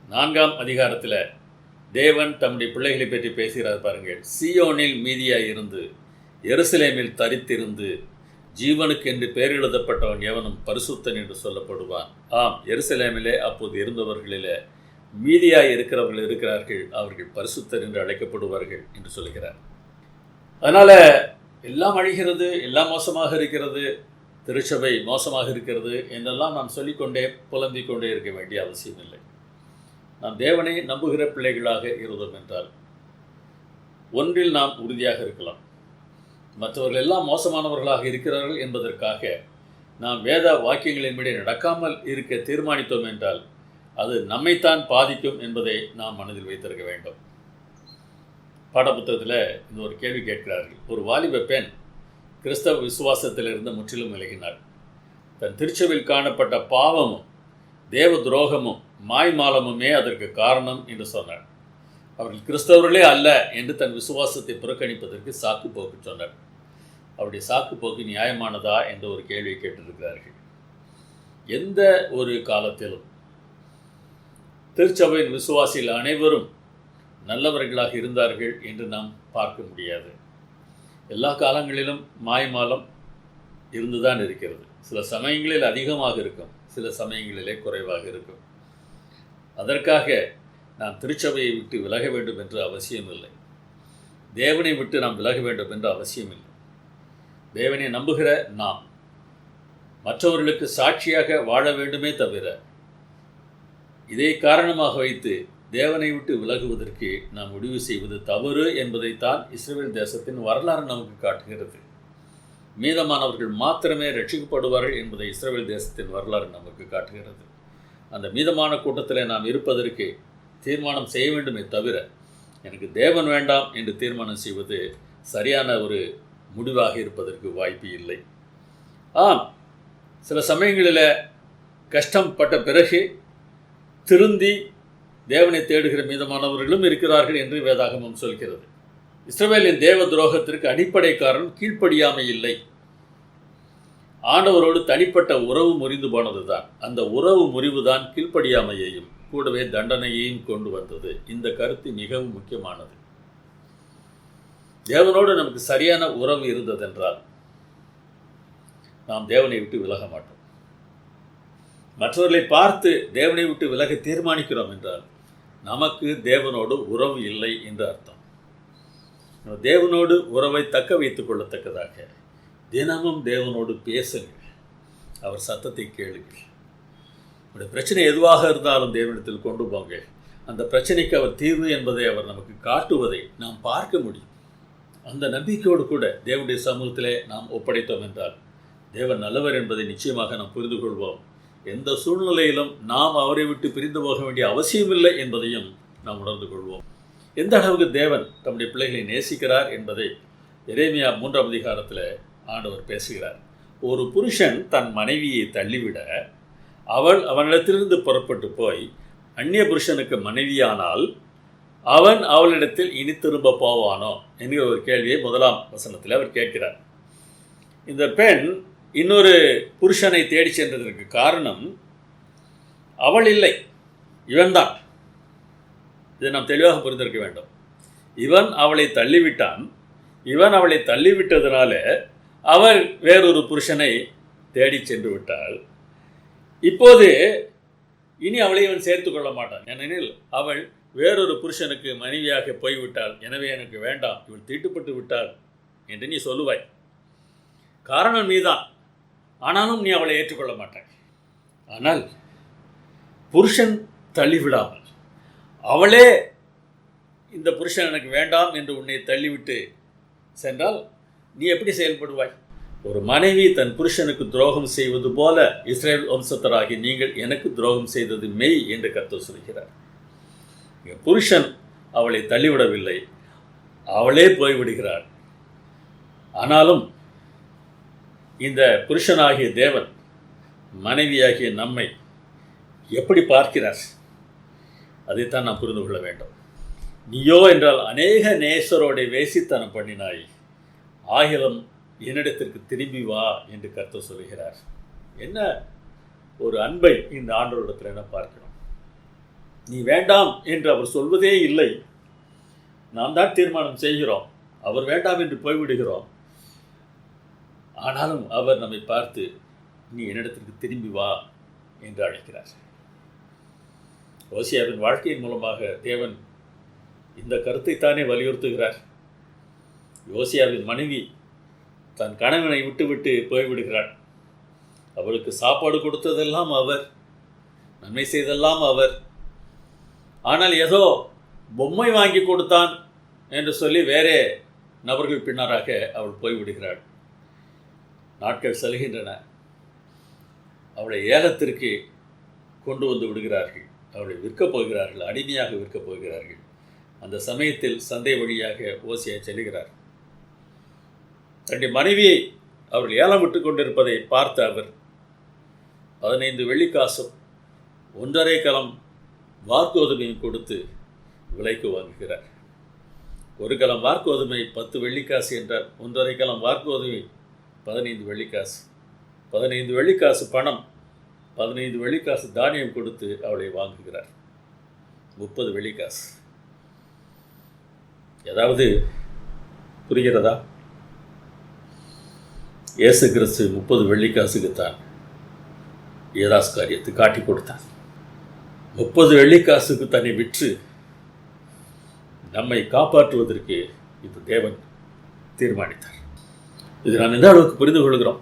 4ஆம் அதிகாரத்தில் தேவன் தம்முடைய பிள்ளைகளை பற்றி பேசுகிறார் பாருங்கள். சீயோனில் மீதியாய் இருந்து எருசலேமில் தரித்திருந்து ஜீவனுக்கு என்று பெயர் எழுதப்பட்டவன் எவனும் பரிசுத்தன் என்று சொல்லப்படுவான். ஆம், எருசலேமிலே அப்போது இருந்தவர்களிலே மீதியாய் இருக்கிறவர்கள் இருக்கிறார்கள், அவர்கள் பரிசுத்தர் என்று அழைக்கப்படுவார்கள் என்று சொல்கிறார். அதனால் எல்லாம் அழிகிறது, எல்லாம் மோசமாக இருக்கிறது, திருச்சபை மோசமாக இருக்கிறது என்றெல்லாம் நாம் சொல்லிக்கொண்டே புலம்பிக் கொண்டே இருக்க வேண்டிய அவசியம் இல்லை. நாம் தேவனை நம்புகிற பிள்ளைகளாக இருந்தோம் என்றால் ஒன்றில் நாம் உறுதியாக இருக்கலாம். மற்றவர்கள் எல்லாம் மோசமானவர்களாக இருக்கிறார்கள் என்பதற்காக நாம் வேத வாக்கியங்களின்படி நடக்காமல் இருக்க தீர்மானித்தோம் என்றால் அது நம்மைத்தான் பாதிக்கும் என்பதை நாம் மனதில் வைத்திருக்க வேண்டும். பாடப்புத்தகத்தில் இந்த ஒரு கேள்வி கேட்கிறார்கள். ஒரு வாலிப பெண் கிறிஸ்தவ விசுவாசத்திலிருந்து முற்றிலும் விலகினாள். தன் திருச்சபையில் காணப்பட்ட பாவமும் தேவ துரோகமும் மாய்மாலமுமே அதற்கு காரணம் என்று சொன்னார். அவர்கள் கிறிஸ்தவர்களே அல்ல என்று தன் விசுவாசத்தை புறக்கணிப்பதற்கு சாக்கு போக்கு சொன்னார். அவருடைய சாக்கு போக்கு நியாயமானதா என்ற ஒரு கேள்வியை கேட்டிருக்கிறார்கள். எந்த ஒரு காலத்திலும் திருச்சபையின் விசுவாசிகள் அனைவரும் நல்லவர்களாக இருந்தார்கள் என்று நாம் பார்க்க முடியாது. எல்லா காலங்களிலும் மாய்மாலம் இருந்துதான் இருக்கிறது. சில சமயங்களில் அதிகமாக இருக்கும், சில சமயங்களிலே குறைவாக இருக்கும். அதற்காக நாம் திருச்சபையை விட்டு விலக வேண்டும் என்று அவசியம் இல்லை. தேவனை விட்டு நாம் விலக வேண்டும் என்று அவசியம் இல்லை. தேவனை நம்புகிற நாம் மற்றவர்களுக்கு சாட்சியாக வாழ வேண்டுமே தவிர இதை காரணமாக வைத்து தேவனை விட்டு விலகுவதற்கு நாம் முடிவு செய்வது தவறு என்பதைத்தான் இஸ்ரவேல் தேசத்தின் வரலாறு நமக்கு காட்டுகிறது. மீதமானவர்கள் மாத்திரமே ரட்சிக்கப்படுவார்கள் என்பதை இஸ்ரவேல் தேசத்தின் வரலாறு நமக்கு காட்டுகிறது. அந்த மீதமான கூட்டத்தில் நாம் இருப்பதற்கு தீர்மானம் செய்ய வேண்டுமே தவிர எனக்கு தேவன் வேண்டாம் என்று தீர்மானம் செய்வது சரியான ஒரு முடிவாக இருப்பதற்கு வாய்ப்பு இல்லை. சில சமயங்களில் கஷ்டம் பட்ட பிறகு திருந்தி தேவனை தேடுகிற மீதமானவர்களும் இருக்கிறார்கள் என்று வேதாகமம் சொல்கிறது. இஸ்ரவேலின் தேவ துரோகத்திற்கு அடிப்படை காரணம் கீழ்ப்படியாமை இல்லை. ஆண்டவரோடு தனிப்பட்ட உறவு முறிந்து போனதுதான். அந்த உறவு முறிவுதான் கீழ்ப்படியாமையையும் கூடவே தண்டனையையும் கொண்டு வந்தது. இந்த கருத்து மிகவும் முக்கியமானது. தேவனோடு நமக்கு சரியான உறவு இருந்ததென்றால் நாம் தேவனை விட்டு விலக மாட்டோம். மற்றவர்களை பார்த்து தேவனை விட்டு விலக தீர்மானிக்கிறோம் என்றால் நமக்கு தேவனோடு உறவு இல்லை என்று அர்த்தம். தேவனோடு உறவை தக்க வைத்துக் கொள்ளத்தக்கதாக தினமும் தேவனோடு பேசுங்கள், அவர் சத்தத்தை கேளுங்கள். உடைய பிரச்சனை எதுவாக இருந்தாலும் தேவனிடத்தில் கொண்டு போங்க. அந்த பிரச்சனைக்கு அவர் தீர்வு என்பதை அவர் நமக்கு காட்டுவதை நாம் பார்க்க முடியும். அந்த நம்பிக்கையோடு கூட தேவனுடைய சமூகத்திலே நாம் ஒப்படைத்தோம் என்றால் தேவன் நல்லவர் என்பதை நிச்சயமாக நாம் புரிந்து கொள்வோம். எந்த சூழ்நிலையிலும் நாம் அவரை விட்டு பிரிந்து போக வேண்டிய அவசியமில்லை என்பதையும் நாம் உணர்ந்து கொள்வோம். எந்த அளவுக்கு தேவன் தம்முடைய பிள்ளைகளை நேசிக்கிறார் என்பதை எரேமியா 3ஆம் அதிகாரத்தில் ஆண்டவர் பேசுகிறார். ஒரு புருஷன் தன் மனைவியை தள்ளிவிட அவள் அவனிடத்திலிருந்து புறப்பட்டு போய் அந்நிய புருஷனுக்கு மனைவியானால் அவன் அவளிடத்தில் இனி திரும்ப போவானோ என்கிற ஒரு கேள்வியை 1ஆம் வசனத்தில் அவர் கேட்கிறார். இந்த பெண் இன்னொரு புருஷனை தேடி சென்றதற்கு காரணம் அவள் இல்லை, இவன்தான். இதை நாம் தெளிவாக புரிந்திருக்க வேண்டும். இவன் அவளை தள்ளிவிட்டான். இவன் அவளை தள்ளிவிட்டதனால அவள் வேறொரு புருஷனை தேடி சென்று விட்டாள். இப்போது இனி அவளை இவன் சேர்த்து கொள்ள மாட்டான். ஏனெனில் அவள் வேறொரு புருஷனுக்கு மனைவியாக போய்விட்டாள். எனவே எனக்கு வேண்டாம், இவள் தீட்டுப்பட்டு விட்டாள் என்று நீ சொல்லுவாய். காரணம் நீதான். ஆனாலும் நீ அவளை ஏற்றுக்கொள்ள மாட்டாய். ஆனால் புருஷன் தள்ளிவிடாமல் அவளே இந்த புருஷன் எனக்கு வேண்டாம் என்று உன்னை தள்ளிவிட்டு சென்றால் நீ எப்படி செயல்படுவாய்? ஒரு மனைவி தன் புருஷனுக்கு துரோகம் செய்வது போல இஸ்ரவேல் வம்சத்தராகி நீங்கள் எனக்கு துரோகம் செய்தது மெய் என்று கர்த்தர் சொல்கிறார். புருஷன் அவளை தள்ளிவிடவில்லை, அவளே போய்விடுகிறாள். ஆனாலும் இந்த புருஷனாகிய தேவன் மனைவியாகிய நம்மை எப்படி பார்க்கிறார் அதைத்தான் நாம் புரிந்து கொள்ள வேண்டும். நீயோ என்றால் அநேக நேசரோட வேசித்தனம் பண்ணினாய், ஆகிலும் என்னிடத்திற்கு திரும்பி வா என்று கர்த்தர் சொல்கிறார். என்ன ஒரு அன்பை இந்த ஆண்டவரிடத்தில் நாம் பார்க்கிறோம். நீ வேண்டாம் என்று அவர் சொல்வதே இல்லை, நாம் தான் தீர்மானம் செய்கிறோம். அவர் வேண்டாம் என்று போய்விடுகிறோம். ஆனாலும் அவர் நம்மை பார்த்து நீ என்னிடத்திற்கு திரும்பி வா என்று அழைக்கிறார். ஓசியாவின் வாழ்க்கையின் மூலமாக தேவன் இந்த கருத்தைத்தானே வலியுறுத்துகிறார். யோசியாவின் மனைவி தன் கணவனை விட்டுவிட்டு போய்விடுகிறாள். அவளுக்கு சாப்பாடு கொடுத்ததெல்லாம் அவர், நன்மை செய்தெல்லாம் அவர். ஆனால் ஏதோ பொம்மை வாங்கி கொடுத்தான் என்று சொல்லி வேறே நபர்கள் பின்னராக அவள் போய்விடுகிறாள். நாட்கள் செல்கின்றன. அவளை ஏலத்திற்கு கொண்டு வந்து விடுகிறார்கள். அவளை விற்கப் போகிறார்கள், அடிமையாக விற்கப் போகிறார்கள். அந்த சமயத்தில் சந்தை வழியாக ஓசியா செல்கிறார். தன்னுடைய மனைவியை அவர்கள் ஏலம் விட்டு கொண்டிருப்பதை பார்த்த அவர் 15 வெள்ளிக்காசும் 1.5 கலம் வார்கோதுமையும் கொடுத்து விலைக்கு வாங்குகிறார். 1 கலம் வார்கோதுமை 10 வெள்ளிக்காசு என்றார். 1.5 கலம் வார்கோதுமை 15 வெள்ளிக்காசு. 15 வெள்ளிக்காசு பணம், 15 வெள்ளிக்காசு தானியம் கொடுத்து அவளை வாங்குகிறார். 30 வெள்ளிக்காசு. ஏதாவது புரிகிறதா? இயேசு கிறிஸ்து 30 வெள்ளிக்காசுக்குத்தான் ஏதாஸ் காரியத்தை காட்டி கொடுத்தார். 30 வெள்ளிக்காசுக்கு தன்னை விற்று நம்மை காப்பாற்றுவதற்கு இது தேவன் தீர்மானித்தார். இது நாம் எந்த அளவுக்கு புரிந்து கொள்கிறோம்?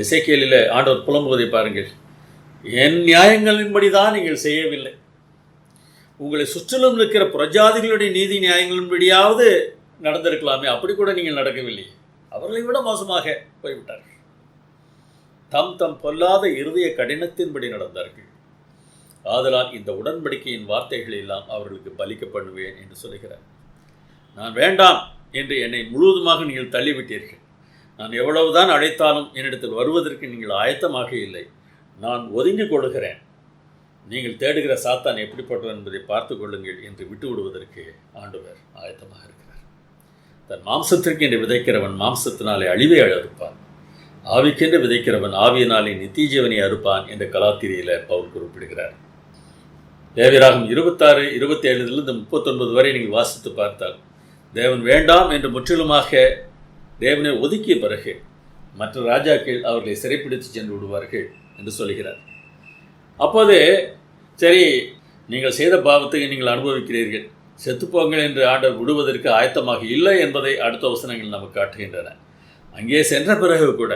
எசேக்கியேலில் ஆண்டவர் புலம்புவதை பாருங்கள். என் நியாயங்களின்படி தான் நீங்கள் செய்யவில்லை. உங்களை சுற்றிலும் இருக்கிற பிரஜாதிகளுடைய நீதி நியாயங்களின்படியாவது நடந்திருக்கலாமே, அப்படி கூட நீங்கள் நடக்கவில்லை. அவர்களை விட மோசமாக போய்விட்டார்கள். தம் தம் பொல்லாத இருதய கடினத்தின்படி நடந்தார்கள். ஆதலால் இந்த உடன்படிக்கையின் வார்த்தைகள் எல்லாம் அவர்களுக்கு பலிக்க பண்ணுவேன் என்று சொல்கிறார். நான் வேண்டாம் என்று என்னை முழுவதுமாக நீங்கள் தள்ளிவிட்டீர்கள். நான் எவ்வளவுதான் அழைத்தாலும் என்னிடத்தில் வருவதற்கு நீங்கள் ஆயத்தமாக இல்லை. நான் ஒதுங்கிக் கொள்கிறேன். நீங்கள் தேடுகிற சாத்தான் எப்படிப்பட்டவன் என்பதை பார்த்து கொள்ளுங்கள் என்று விட்டு விடுவதற்கு ஆண்டவர் ஆயத்தமாக இருக்கிறார். தன் மாம்சத்திற்கு என்று விதைக்கிறவன் மாம்சத்தினாலே அழிவை அறுப்பான், ஆவிக்கென்று விதைக்கிறவன் ஆவியினாலே நித்திய ஜீவனை அறுப்பான் என்ற கலாத்திரியில் பவுல் குறிப்பிடுகிறார். லேவியராகமம் 26, 27 39 வரை நீங்கள் வாசித்து பார்த்தால், தேவன் வேண்டாம் என்று முற்றிலுமாக தேவனை ஒதுக்கிய பிறகு மற்ற ராஜாக்கள் அவர்களை சிறைப்பிடித்து சென்று விடுவார்கள் என்று சொல்கிறார். அப்போது சரி, நீங்கள் செய்த பாவத்துக்கு நீங்கள் அனுபவிக்கிறீர்கள், செத்துப்போங்கள் என்று ஆண்டவர் விடுவதற்கு ஆயத்தமாக இல்லை என்பதை அடுத்த வசனங்கள் நமக்கு காட்டுகின்றன. அங்கே சென்ற பிறகு கூட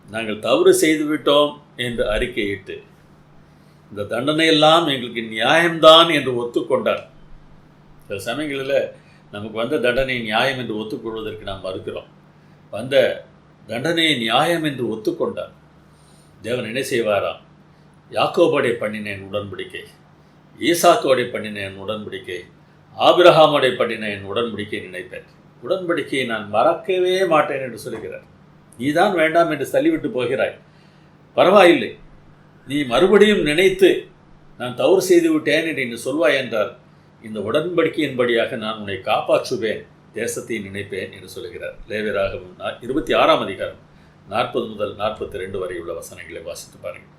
நாங்கள் தவறு செய்துவிட்டோம் என்று அறிக்கையிட்டு இந்த தண்டனையெல்லாம் எங்களுக்கு நியாயம்தான் என்று ஒத்துக்கொண்டார். சில சமயங்களில் நமக்கு வந்த தண்டனை நியாயம் என்று ஒத்துக்கொள்வதற்கு நாம் மறுக்கிறோம். வந்த தண்டனையை நியாயம் என்று ஒத்துக்கொண்டார். தேவன் என்ன செய்வாராம்? யாக்கோபோடே பண்ணினேன் உடன்படிக்கை, ஈசாக்கோடே பண்ணினேன் உடன்படிக்கை, ஆபிரகாமோடே பண்ணின என் உடன்படிக்கை நினைப்பேன், உடன்படிக்கையை நான் மறக்கவே மாட்டேன் என்று சொல்கிறார். நீதான் வேண்டாம் என்று தள்ளிவிட்டு போகிறாய், பரவாயில்லை, நீ மறுபடியும் நினைத்து நான் தவறு செய்து விட்டேன் என்று நீ சொல்வாய் என்றால் இந்த உடன்படிக்கையின்படியாக நான் உன்னை காப்பாற்றுவேன், தேசத்தை நினைப்பேன் என்று சொல்கிறார். லேவியராகமம் 26 அதிகாரம் 40 முதல் 42 வரை உள்ள வசனங்களை வாசித்து பாருங்கள்.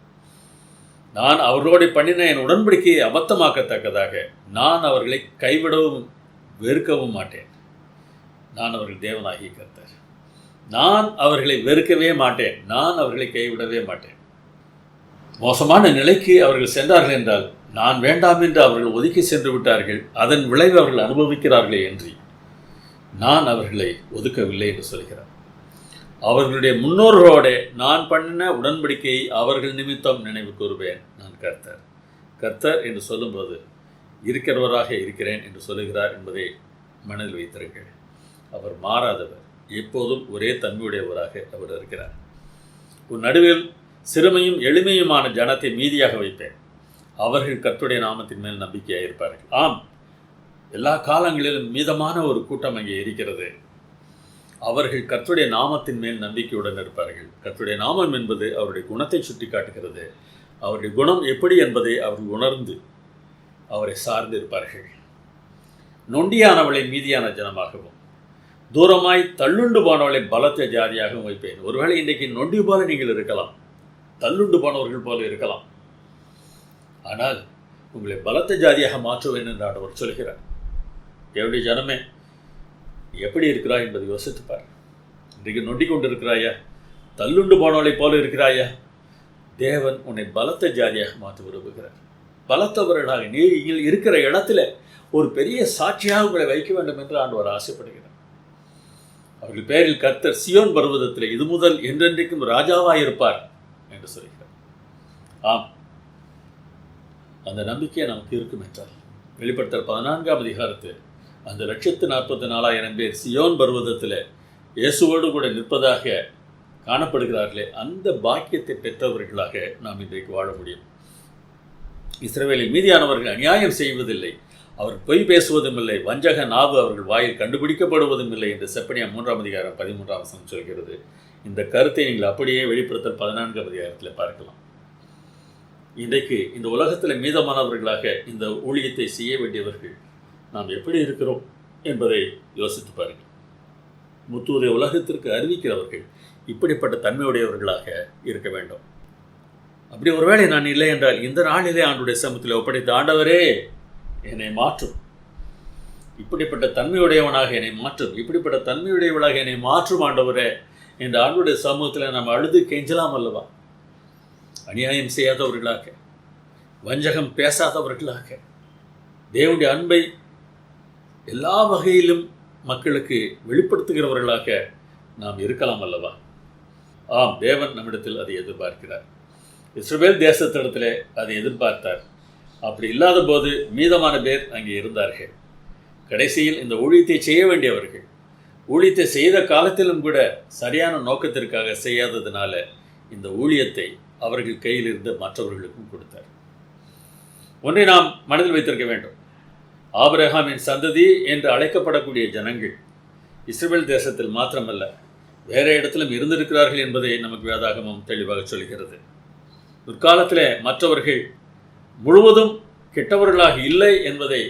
நான் அவர்களோடு பண்ணின என் உடன்படிக்கையை அபத்தமாக்கத்தக்கதாக நான் அவர்களை கைவிடவும் வெறுக்கவும் மாட்டேன். நான் அவர்கள் தேவனாகிய கர்த்தர். நான் அவர்களை வெறுக்கவே மாட்டேன், நான் அவர்களை கைவிடவே மாட்டேன். மோசமான நிலைக்கு அவர்கள் சென்றார்கள் என்றால் நான் வேண்டாம் என்று அவர்கள் ஒதுக்கி சென்று விட்டார்கள், அதன் விளைவு அவர்கள் அனுபவிக்கிறார்களே என்று நான் அவர்களை ஒதுக்கவில்லை என்று சொல்கிறார். அவர்களுடைய முன்னோர்களோட நான் பண்ணின உடன்படிக்கையை அவர்கள் நிமித்தம் நினைவு கூறுவேன். நான் கர்த்தர். கர்த்தர் என்று சொல்லும்போது இருக்கிறவராக இருக்கிறேன் என்று சொல்லுகிறார் என்பதை மனதில் வைத்திருங்கள். அவர் மாறாதவர், எப்போதும் ஒரே தன்மையுடையவராக அவர் இருக்கிறார். உன் நடுவில் சிறுமையும் எளிமையுமான ஜனத்தை மீதியாக வைப்பேன், அவர்கள் கர்த்தருடைய நாமத்தின் மேல் நம்பிக்கையாக இருப்பார்கள். ஆம், எல்லா காலங்களிலும் மீதமான ஒரு கூட்டம் அங்கே இருக்கிறது. அவர்கள் கர்த்தருடைய நாமத்தின் மேல் நம்பிக்கையுடன் இருப்பார்கள். கர்த்தருடைய நாமம் என்பது அவருடைய குணத்தை சுட்டி காட்டுகிறது. அவருடைய குணம் எப்படி என்பதை அவர்கள் உணர்ந்து அவரை சார்ந்து இருப்பார்கள். நொண்டியானவளை மீதியான ஜனமாகவும் தூரமாய் தள்ளுண்டு போனவளை பலத்த ஜாதியாகவும் வைப்பேன். ஒருவேளை இன்றைக்கு நொண்டி போல நீங்கள் இருக்கலாம், தள்ளுண்டு போனவர்கள் போல இருக்கலாம், ஆனால் உங்களை பலத்த ஜாதியாக மாற்றுவேன் என்று ஆண்டவர் சொல்கிறார். எப்படி ஜனமே, எப்படி இருக்கிறாய் என்பதை யோசித்துப்பார். இன்றைக்கு நொண்டி கொண்டு இருக்கிறாயா? தள்ளுண்டு போனவளை போல இருக்கிறாயா? தேவன் உன்னை பலத்த ஜாதியாக மாற்ற விரும்புகிறார். பலத்தவர்களாக நீங்கள் இருக்கிற இடத்துல ஒரு பெரிய சாட்சியாக உங்களை வைக்க வேண்டும் என்று ஆண்டவர் ஆசைப்படுகிறார். அவர்கள் பேரில் கர்த்தர் சியோன் பர்வதத்தில் இது முதல் என்றென்றைக்கும் ராஜாவாக இருப்பார் என்று சொல்கிறார். ஆம், அந்த நம்பிக்கை நமக்கு இருக்கும் என்றால் வெளிப்படுத்தல் 14 அதிகாரத்தில் அந்த 144,000 பேர் சியோன் பர்வதத்தில் இயேசுவோடு கூட நிற்பதாக காணப்படுகிறார்களே, அந்த பாக்கியத்தை பெற்றவர்களாக நாம் இன்றைக்கு வாழ முடியும். இஸ்ரவேலில் மீதியானவர்கள் அநியாயம் செய்வதில்லை, அவர் பொய் பேசுவதும் இல்லை, வஞ்சக நாவு அவர்கள் வாயில் கண்டுபிடிக்கப்படுவதும் இல்லை என்று செப்பனியா 3 அதிகாரம் 13 வசனம் சொல்கிறது. இந்த கருத்தை நீங்கள் அப்படியே வெளிப்படுத்தல் 14 அதிகாரத்தில் பார்க்கலாம். இன்றைக்கு இந்த உலகத்தில் மீதமானவர்களாக இந்த ஊழியத்தை செய்ய வேண்டியவர்கள் நாம் எப்படி இருக்கிறோம் என்பதை யோசித்து பாருங்கள். முத்தூரை உலகத்திற்கு அறிவிக்கிறவர்கள் இப்படிப்பட்ட தன்மையுடையவர்களாக இருக்க வேண்டும். அப்படி ஒருவேளை நான் இல்லை என்றால் இந்த நாளிலே ஆண்டுடைய சமூகத்தில் ஒப்படைத்த ஆண்டவரே என்னை மாற்றும், இப்படிப்பட்ட தன்மையுடையவனாக என்னை மாற்றும், இப்படிப்பட்ட தன்மையுடையவளாக என்னை மாற்றும் ஆண்டவரே என்ற ஆண்டுடைய சமூகத்தில் நாம் அழுது கெஞ்சலாம் அல்லவா? அநியாயம் செய்யாதவர்களாக, வஞ்சகம் பேசாதவர்களாக, தேவனுடைய அன்பை எல்லா வகையிலும் மக்களுக்கு வெளிப்படுத்துகிறவர்களாக நாம் இருக்கலாம் அல்லவா? ஆம், தேவன் நம்மிடத்தில் அதை எதிர்பார்க்கிறார். இஸ்ரவேல் தேசத்திடத்திலே அதை எதிர்பார்த்தார். அப்படி இல்லாத போது மீதமான பேர் அங்கே இருந்தார்கள். கடைசியில் இந்த ஊழியத்தை செய்ய வேண்டியவர்கள் ஊழியத்தை செய்த காலத்திலும் கூட சரியான நோக்கத்திற்காக செய்யாததுனால இந்த ஊழியத்தை அவர்கள் கையில் இருந்து மற்றவர்களுக்கும் கொடுத்தார். ஒன்றை நாம் மனதில் வைத்திருக்க வேண்டும். ஆபிரகாமின் சந்ததி என்று அழைக்கப்படக்கூடிய ஜனங்கள் இஸ்ரவேல் தேசத்தில் மாத்திரமல்ல, வேறு இடத்திலும் இருந்திருக்கிறார்கள் என்பதை நமக்கு வேதாகமம் தெளிவாக சொல்கிறது. முற்காலத்தில் மற்றவர்கள் முழுவதும் கெட்டவர்களாக இல்லை என்பதை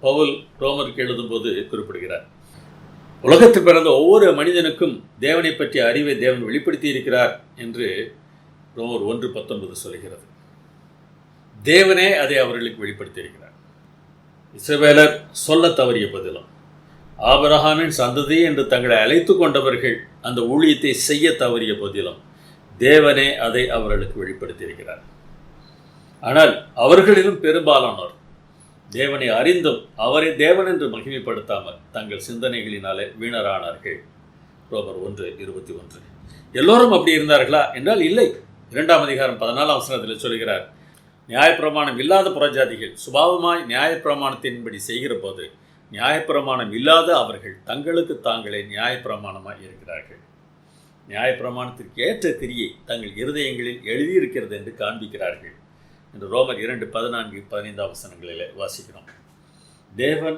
பவுல் ரோமருக்கு எழுதும்போது குறிப்பிடுகிறார். உலகத்தில் பிறந்த ஒவ்வொரு மனிதனுக்கும் தேவனை பற்றிய அறிவை தேவன் வெளிப்படுத்தி இருக்கிறார் என்று ரோமர் 1:19 சொல்கிறது. தேவனே அதை அவர்களுக்கு வெளிப்படுத்தி இருக்கிறார். இஸ்ரவேலர் சொல்ல தவறிய பதிலும் ஆபிரகாமின் சந்ததி என்று தங்களை அழைத்து கொண்டவர்கள் அந்த ஊழியத்தை செய்ய தவறிய போதிலும் தேவனே அதை அவர்களுக்கு வெளிப்படுத்தியிருக்கிறார். ஆனால் அவர்களிலும் பெரும்பாலானோர் தேவனை அறிந்தும் அவரை தேவன் என்று மகிமைப்படுத்தாமல் தங்கள் சிந்தனைகளினாலே வீணரானார்கள். ரோமர் 1:21. எல்லோரும் அப்படி இருந்தார்களா என்றால் இல்லை. 2ஆம் அதிகாரம் 14ஆம் வசனத்தில் சொல்கிறார், நியாயப்பிரமாணம் இல்லாத புறஜாதிகள் சுபாவமாய் நியாயப்பிரமாணத்தின்படி செய்கிற போது நியாயப்பிரமாணம் இல்லாத அவர்கள் தங்களுக்கு தாங்களே நியாயப்பிரமாணமாய் இருக்கிறார்கள். நியாயப்பிரமாணத்திற்கு ஏற்ற கிரியை தங்கள் இருதயங்களில் எழுதியிருக்கிறது என்று காண்பிக்கிறார்கள் என்று ரோமர் 2:14-15 வசனங்களிலே வாசிக்கிறோம். தேவன்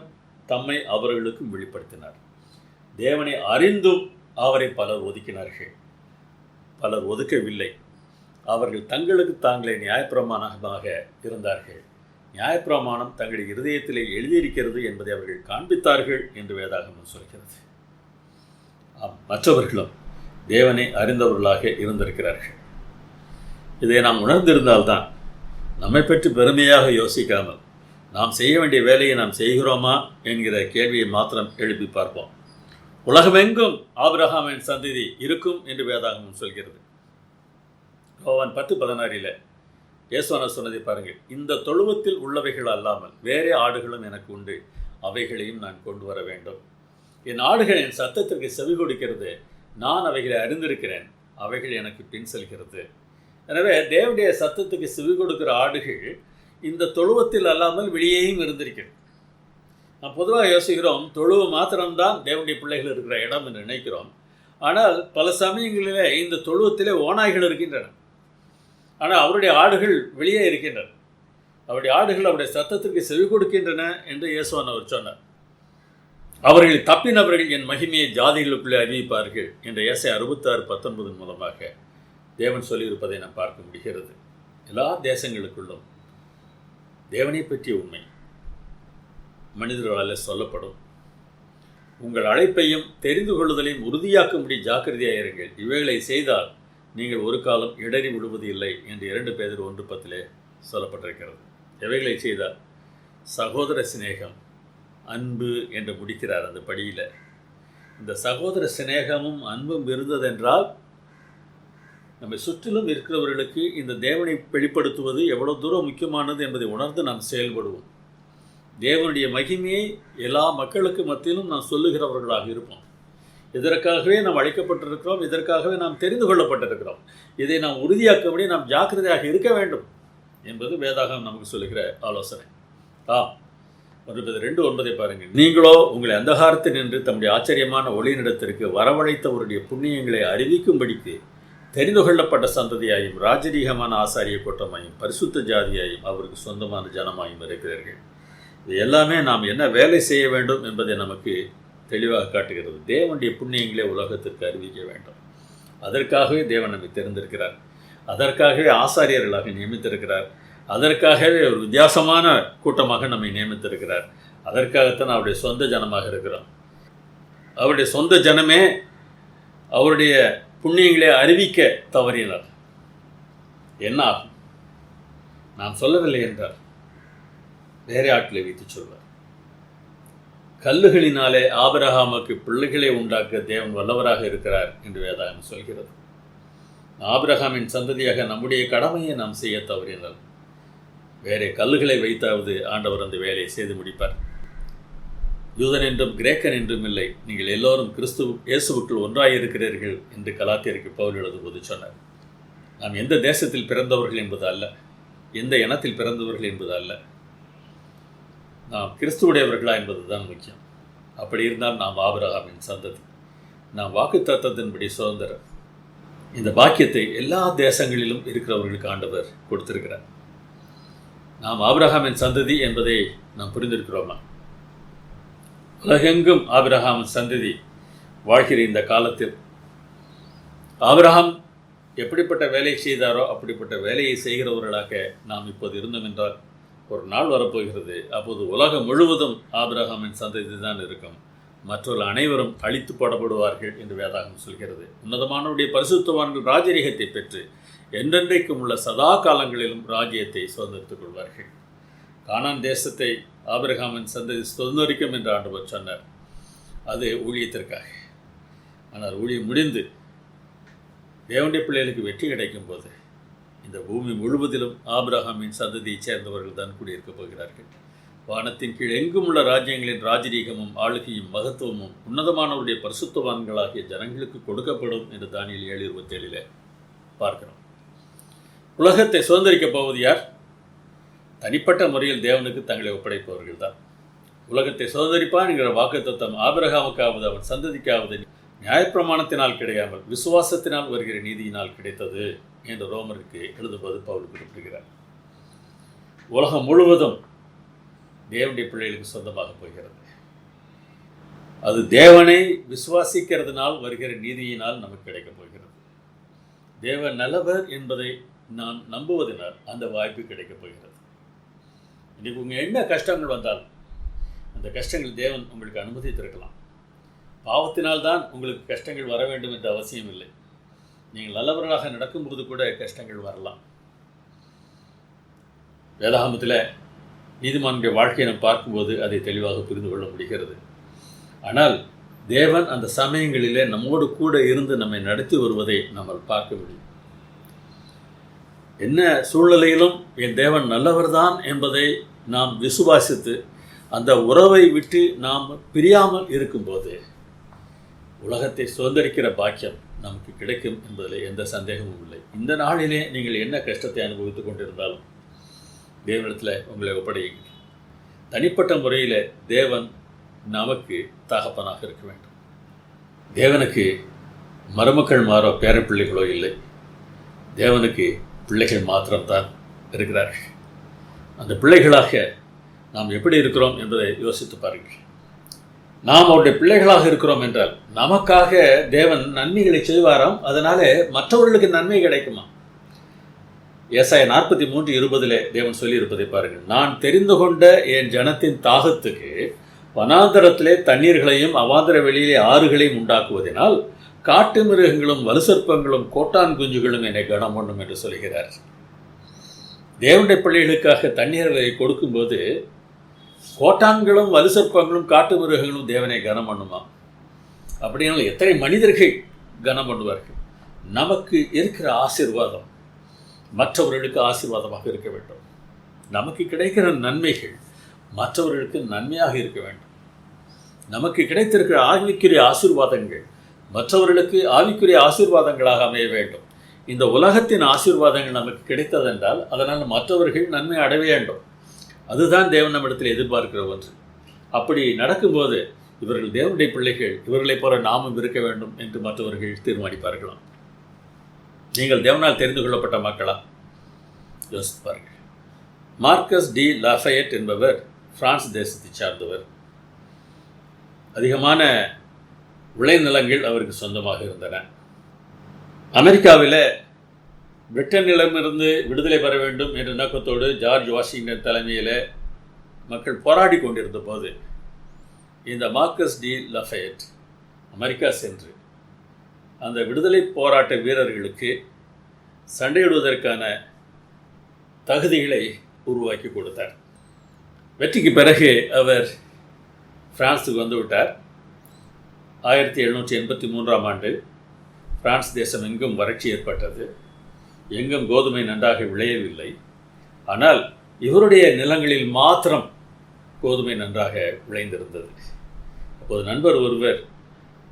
தம்மை அவர்களுக்கும் வெளிப்படுத்தினார். தேவனை அறிந்தும் அவரை பலர் ஒதுக்கினார்கள், பலர் ஒதுக்கவில்லை. அவர்கள் தங்களுக்கு தாங்களே நியாயப்பிரமாணமாக இருந்தார்கள். நியாயப்பிரமாணம் தங்களுடைய இருதயத்திலே எழுதியிருக்கிறது என்பதை அவர்கள் காண்பித்தார்கள் என்று வேதாகமம் சொல்கிறது. மற்றவர்களும் தேவனை அறிந்தவர்களாக இருந்திருக்கிறார்கள். இதை நாம் உணர்ந்திருந்தால்தான் நம்மை பற்றி பெருமையாக யோசிக்காமல் நாம் செய்ய வேண்டிய வேலையை நாம் செய்கிறோமா என்கிற கேள்வியை மாத்திரம் எழுப்பி பார்ப்போம். உலகமெங்கும் ஆபிரகாமின் சந்ததி இருக்கும் என்று வேதாகமம் சொல்கிறது. யோவான் 10:16 இயேசுவானவர் சொன்னதை பாருங்கள், இந்த தொழுவத்தில் உள்ளவைகள் அல்லாமல் வேறே ஆடுகளும் எனக்கு உண்டு, அவைகளையும் நான் கொண்டு வர வேண்டும். என் ஆடுகள் என் சத்தத்திற்கு செவி கொடுக்கிறது, நான் அவைகளை அறிந்திருக்கிறேன், அவைகள் எனக்கு பின் செல்கிறது. எனவே தேவனுடைய சத்தத்துக்கு செவி கொடுக்கிற ஆடுகள் இந்த தொழுவத்தில் அல்லாமல் வெளியேயும் இருந்திருக்கிறது. நாம் பொதுவாக யோசிக்கிறோம், தொழுவு மாத்திரம்தான் தேவனுடைய பிள்ளைகள் இருக்கிற இடம் என்று நினைக்கிறோம். ஆனால் பல சமயங்களிலே இந்த தொழுவத்திலே ஓநாய்கள் இருக்கின்றன. ஆனால் அவருடைய ஆடுகள் வெளியே இருக்கின்றன. அவருடைய ஆடுகள் அவருடைய சத்தத்திற்கு செவி கொடுக்கின்றன என்று இயேசுவானவர் சொன்னார். அவர்கள் தப்பினவர்கள் என் மகிமையை ஜாதிகளுக்குள்ளே அறிவிப்பார்கள் என்ற ஏசாயா 66:19 மூலமாக தேவன் சொல்லியிருப்பதை நாம் பார்க்க முடிகிறது. எல்லா தேசங்களுக்குள்ளும் தேவனை பற்றிய உண்மை மனிதர்களால் சொல்லப்படும். உங்கள் அழைப்பையும் தெரிந்து கொள்ளுதலையும் உறுதியாக்கும்படி ஜாக்கிரதையாயிருங்கள். இவைகளை செய்தால் நீங்கள் ஒரு காலம் இடறி விடுவது இல்லை என்று 2 பேதுரு 1:10 சொல்லப்பட்டிருக்கிறது. எவைகளை செய்தால் சகோதர சிநேகம், அன்பு என்று முடிக்கிறார் அந்த படியில். இந்த சகோதர சிநேகமும் அன்பும் இருந்ததென்றால் நம்மை சுற்றிலும் இருக்கிறவர்களுக்கு இந்த தேவனை வெளிப்படுத்துவது எவ்வளோ தூரம் முக்கியமானது என்பதை உணர்ந்து நாம் செயல்படுவோம். தேவனுடைய மகிமையை எல்லா மக்களுக்கு மத்தியிலும் நாம் சொல்லுகிறவர்களாக இருப்போம். இதற்காகவே நாம் அழைக்கப்பட்டிருக்கிறோம், இதற்காகவே நாம் தெரிந்து கொள்ளப்பட்டிருக்கிறோம். இதை நாம் உறுதியாக்கபடி நாம் ஜாக்கிரதையாக இருக்க வேண்டும் என்பது வேதாகமம் நமக்கு சொல்லுகிற ஆலோசனை. 2:9 பாருங்கள், நீங்களோ உங்களை அந்தகாரத்தில் நின்று தம்முடைய ஆச்சரியமான ஒளியினிடத்திற்கு வரவழைத்தவருடைய புண்ணியங்களை அறிவிக்கும்படிக்கு தெரிந்து கொள்ளப்பட்ட சந்ததியாயும் ராஜரீகமான ஆசாரிய கூட்டமாயும் பரிசுத்த ஜாதியாயும் அவருக்கு சொந்தமான ஜனமாயும் இருக்கிறீர்கள். இது எல்லாமே நாம் என்ன வேலை செய்ய வேண்டும் என்பதை நமக்கு தெளிவாக காட்டுகிறது. தேவனுடைய புண்ணியங்களே உலகத்திற்கு அறிவிக்க வேண்டும். அதற்காகவே தேவன் நம்மை தெரிந்திருக்கிறார். அதற்காகவே ஆசாரியர்களாக நியமித்திருக்கிறார். அதற்காகவே ஒரு வித்தியாசமான கூட்டமாக நம்மை நியமித்திருக்கிறார். அதற்காகத்தான் அவருடைய சொந்த ஜனமாக இருக்கிறோம். அவருடைய சொந்த ஜனமே அவருடைய புண்ணியங்களை அறிவிக்க தவறினார். என்ன ஆகும்? நாம் சொல்லவில்லை என்றார் வேறே ஆட்களை வைத்து சொல்வார். கல்லுகளினாலே ஆபிரகாமுக்கு பிள்ளைகளை உண்டாக்க தேவன் வல்லவராக இருக்கிறார் என்று வேதாகமம் சொல்கிறது. ஆபிரகாமின் சந்ததியாக நம்முடைய கடமையை நாம் செய்ய தவறினால் வேறே கல்லுகளை வைத்தாவது ஆண்டவர் அந்த வேலையை செய்து முடிப்பார். யூதன் என்றும் கிரேக்கன் என்றும் இல்லை, நீங்கள் எல்லோரும் கிறிஸ்து இயேசுவுக்குள் ஒன்றாயிருக்கிறீர்கள் என்று கலாத்தியருக்கு பவுல் எழுதும்போது சொன்னார். நாம் எந்த தேசத்தில் பிறந்தவர்கள் என்பது அல்ல, எந்த இனத்தில் பிறந்தவர்கள் என்பது அல்ல, நாம் கிறிஸ்துவுடையவர்களா என்பது தான் முக்கியம். அப்படி இருந்தால் நாம் ஆபிரகாமின் சந்ததி, நாம் வாக்குத்தத்தத்தின்படி சுதந்திரம். இந்த பாக்கியத்தை எல்லா தேசங்களிலும் இருக்கிறவர்களுக்கு ஆண்டவர் கொடுத்திருக்கிறார். நாம் ஆபிரகாமின் சந்ததி என்பதை நாம் புரிந்திருக்கிறோமா? உலகெங்கும் ஆபிரகாமின் சந்ததி வாழ்கிற இந்த காலத்தில் ஆபிரகாம் எப்படிப்பட்ட வேலை செய்தாரோ அப்படிப்பட்ட வேலையை செய்கிறவர்களாக நாம் இப்போது இருந்தோம் என்றால் ஒரு நாள் வரப்போகிறது, அப்போது உலகம் முழுவதும் ஆபிரகாமின் சந்ததி தான் இருக்கும், மற்றவர்கள் அனைவரும் அழித்து போடப்படுவார்கள் என்று வேதாகம் சொல்கிறது. உன்னதமானவருடைய பரிசுத்தவான்கள் ராஜரீகத்தை பெற்று என்றென்றைக்கும் உள்ள சதா காலங்களிலும் ராஜ்யத்தை சுதந்திரித்துக் கொள்வார்கள். கானான் தேசத்தை ஆபிரகாமின் சந்ததி சுதந்திரிக்கும் என்று ஆண்டவர் சொன்னார். அது ஊழியத்திற்காக. ஆனால் ஊழியம் முடிந்து தேவனுடைய பிள்ளைகளுக்கு வெற்றி கிடைக்கும் போது இந்த பூமி முழுவதிலும் ஆபிரகாமின் சந்ததியைச் சேர்ந்தவர்கள் தான் குடியிருக்கப் போகிறார்கள். வானத்தின் கீழ் எங்கும் உள்ள ராஜ்யங்களின் ராஜரீகமும் ஆளுகையும் மகத்துவமும் உன்னதமானவருடைய பரிசுத்தவான்களாகிய ஜனங்களுக்கு கொடுக்கப்படும் என்று தானியேல் 7:27 பார்க்கிறோம். உலகத்தை சுதந்திரிக்கப் போவது யார்? தனிப்பட்ட முறையில் தேவனுக்கு தங்களை ஒப்படைப்பவர்கள் தான். உலகத்தை சுதந்திரிப்பான் என்கிற வாக்குத்தத்தம் ஆபிரகாமுக்காவது அவன் சந்ததிக்காவது நியாயப்பிரமாணத்தினால் கிடையாமல் விசுவாசத்தினால் வருகிற நீதியினால் கிடைத்தது என்று ரோமருக்கு எழுதுவது பவுல் குறிப்பிடுகிறார். உலகம் முழுவதும் தேவனுடைய பிள்ளைகளுக்கு சொந்தமாக போகிறது. அது தேவனை விசுவாசிக்கிறதுனால் வருகிற நீதியினால் நமக்கு கிடைக்கப் போகிறது. தேவன் நல்லவர் என்பதை நாம் நம்புவதனால் அந்த வாய்ப்பு கிடைக்கப் போகிறது. இன்றைக்கு உங்கள் என்ன கஷ்டங்கள் வந்தாலும் அந்த கஷ்டங்கள் தேவன் உங்களுக்கு அனுமதித்திருக்கலாம். பாவத்தினால்தான் உங்களுக்கு கஷ்டங்கள் வர வேண்டும் என்ற அவசியம் இல்லை. நீங்கள் நல்லவர்களாக நடக்கும்போது கூட கஷ்டங்கள் வரலாம். வேதாகமத்தில் நீதிமானுடைய வாழ்க்கையை நாம் பார்க்கும்போது அதை தெளிவாக புரிந்து கொள்ள முடிகிறது. ஆனால் தேவன் அந்த சமயங்களிலே நம்மோடு கூட இருந்து நம்மை நடத்தி வருவதை நம்ம பார்க்க முடியும். என்ன சூழ்நிலையிலும் என் தேவன் நல்லவர்தான் என்பதை நாம் விசுவாசித்து அந்த உறவை விட்டு நாம் பிரியாமல் இருக்கும்போது உலகத்தை சுதந்திரிக்கிற பாக்கியம் நமக்கு கிடைக்கும் என்பதில் எந்த சந்தேகமும் இல்லை. இந்த நாளிலே நீங்கள் என்ன கஷ்டத்தை அனுபவித்துக் கொண்டிருந்தாலும் தேவனிடத்தில் உங்களை ஒப்படையுங்கள். தனிப்பட்ட முறையில் தேவன் நமக்கு தகப்பனாக இருக்க வேண்டும். தேவனுக்கு மருமக்கள் மாறோ பேரப்பிள்ளைகளோ இல்லை. தேவனுக்கு பிள்ளைகள் மாத்திரம்தான் இருக்கிறார்கள். அந்த பிள்ளைகளாக நாம் எப்படி இருக்கிறோம் என்பதை யோசித்து பாருங்கள். நாம் அவருடைய பிள்ளைகளாக இருக்கிறோம் என்றால் நமக்காக தேவன் நன்மைகளை செய்வாராம். அதனால மற்றவர்களுக்கு நன்மை கிடைக்குமா? ஏசாயா 43:20 தேவன் சொல்லியிருப்பதை பாருங்கள். நான் தெரிந்து கொண்ட என் ஜனத்தின் தாகத்துக்கு வனாந்தரத்திலே தண்ணீர்களையும் அவாந்தர வெளியிலே ஆறுகளையும் உண்டாக்குவதனால் காட்டு மிருகங்களும் வலுசற்பங்களும் கோட்டான் குஞ்சுகளும் என்னை கனம் பண்ணும் என்று சொல்கிறார். தேவனுடைய பிள்ளைகளுக்காக தண்ணீர்களை கொடுக்கும்போது கோட்டான்களும் வலுசற்பங்களும் காட்டு மிருகங்களும் தேவனை கனம் பண்ணுமா? அப்படின்னாலும் எத்தனை மனிதர்கள் கனம் பண்ணுவார்கள்? நமக்கு இருக்கிற ஆசீர்வாதம் மற்றவர்களுக்கு ஆசீர்வாதமாக இருக்க வேண்டும். நமக்கு கிடைக்கிற நன்மைகள் மற்றவர்களுக்கு நன்மையாக இருக்க வேண்டும். நமக்கு கிடைத்திருக்கிற ஆவிக்குரிய ஆசீர்வாதங்கள் மற்றவர்களுக்கு ஆவிக்குரிய ஆசீர்வாதங்களாக அமைய வேண்டும். இந்த உலகத்தின் ஆசீர்வாதங்கள் நமக்கு கிடைத்ததென்றால் அதனால் மற்றவர்கள் நன்மை அடைய வேண்டும். அதுதான் தேவன் நம்மிடத்தில் எதிர்பார்க்கிற ஒன்று. அப்படி நடக்கும்போது இவர்கள் தேவனுடைய பிள்ளைகள், இவர்களைப் போல நாமும் இருக்க வேண்டும் என்று மற்றவர்கள் தீர்மானிப்பார்களாம். நீங்கள் தேவனால் தெரிந்து கொள்ளப்பட்ட மக்களா? யோசிப்பார்கள். மார்க்கஸ் டி லாஃபயட் என்பவர் பிரான்ஸ் தேசத்தை சார்ந்தவர். அதிகமான விளைநிலங்கள் அவருக்கு சொந்தமாக இருந்தன. அமெரிக்காவில் பிரிட்டனிடமிருந்து விடுதலை பெற வேண்டும் என்ற நோக்கத்தோடு ஜார்ஜ் வாஷிங்டன் தலைமையில் மக்கள் போராடி கொண்டிருந்த போது இந்த மார்க்கஸ் டி லாஃபயட் அமெரிக்கா சென்று அந்த விடுதலை போராட்ட வீரர்களுக்கு சண்டையிடுவதற்கான தகுதிகளை உருவாக்கி கொடுத்தார். வெற்றிக்கு பிறகு அவர் பிரான்ஸுக்கு வந்துவிட்டார். 1783 ஆண்டு பிரான்ஸ் தேசம் எங்கும் வறட்சி ஏற்பட்டது. எங்கும் கோதுமை நன்றாக விளையவில்லை. ஆனால் இவருடைய நிலங்களில் மாத்திரம் கோதுமை நன்றாக விளைந்திருந்தது. அப்போது நண்பர் ஒருவர்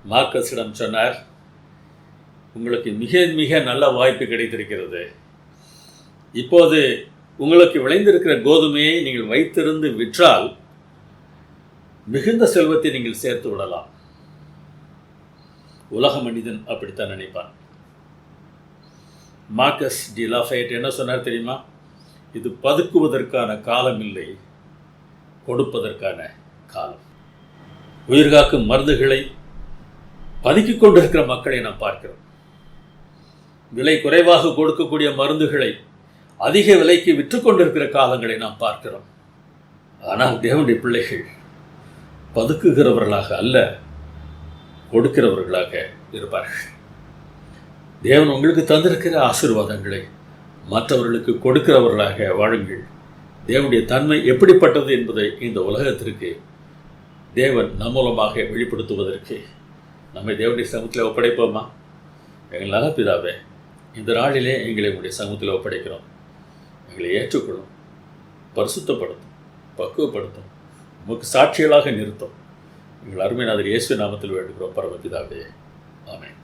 மார்க்கஸிடம் சொன்னார், உங்களுக்கு மிக மிக நல்ல வாய்ப்பு கிடைத்திருக்கிறது. இப்போது உங்களுக்கு விளைந்திருக்கிற கோதுமையை நீங்கள் வைத்திருந்து விற்றால் மிகுந்த செல்வத்தை நீங்கள் சேர்த்து விடலாம். உலக மனிதன் அப்படித்தான் நினைப்பான். மார்க்கஸ் டி லாஃபயட் என்ன சொன்னார் தெரியுமா? இது பதுக்குவதற்கான காலம் இல்லை, கொடுப்பதற்கான காலம். உயிர்காக்கும் மருந்துகளை பதுக்கிக் கொண்டிருக்கிற மக்களை நாம் பார்க்கிறோம். விலை குறைவாக கொடுக்கக்கூடிய மருந்துகளை அதிக விலைக்கு விற்று கொண்டிருக்கிற காலங்களை நாம் பார்க்கிறோம். ஆனால் தேவனுடைய பிள்ளைகள் பதுக்குகிறவர்களாக அல்ல, கொடுக்கிறவர்களாக இருப்பார்கள். தேவன் உங்களுக்கு தந்திருக்கிற ஆசீர்வாதங்களை மற்றவர்களுக்கு கொடுக்கிறவர்களாக வாழுங்கள். தேவனுடைய தன்மை எப்படிப்பட்டது என்பதை இந்த உலகத்திற்கு தேவன் நம் மூலமாக வெளிப்படுத்துவதற்கு நம்மை தேவனுடைய சமூகத்தில் ஒப்படைப்போமா? எங்கள் நல்ல பிதாவே, இந்த நாளிலே எங்களை உங்களுடைய சமூகத்தில் ஒப்படைக்கிறோம். எங்களை ஏற்றுக்கொள்ளும், பரிசுத்தப்படுத்தும், பக்குவப்படுத்தும், உமக்கு சாட்சிகளாக நிறுத்தும். எங்கள் அருமைநாதர் இயேசு நாமத்தில் வேண்டுகிறோம் பரமபிதாவே. ஆமென்.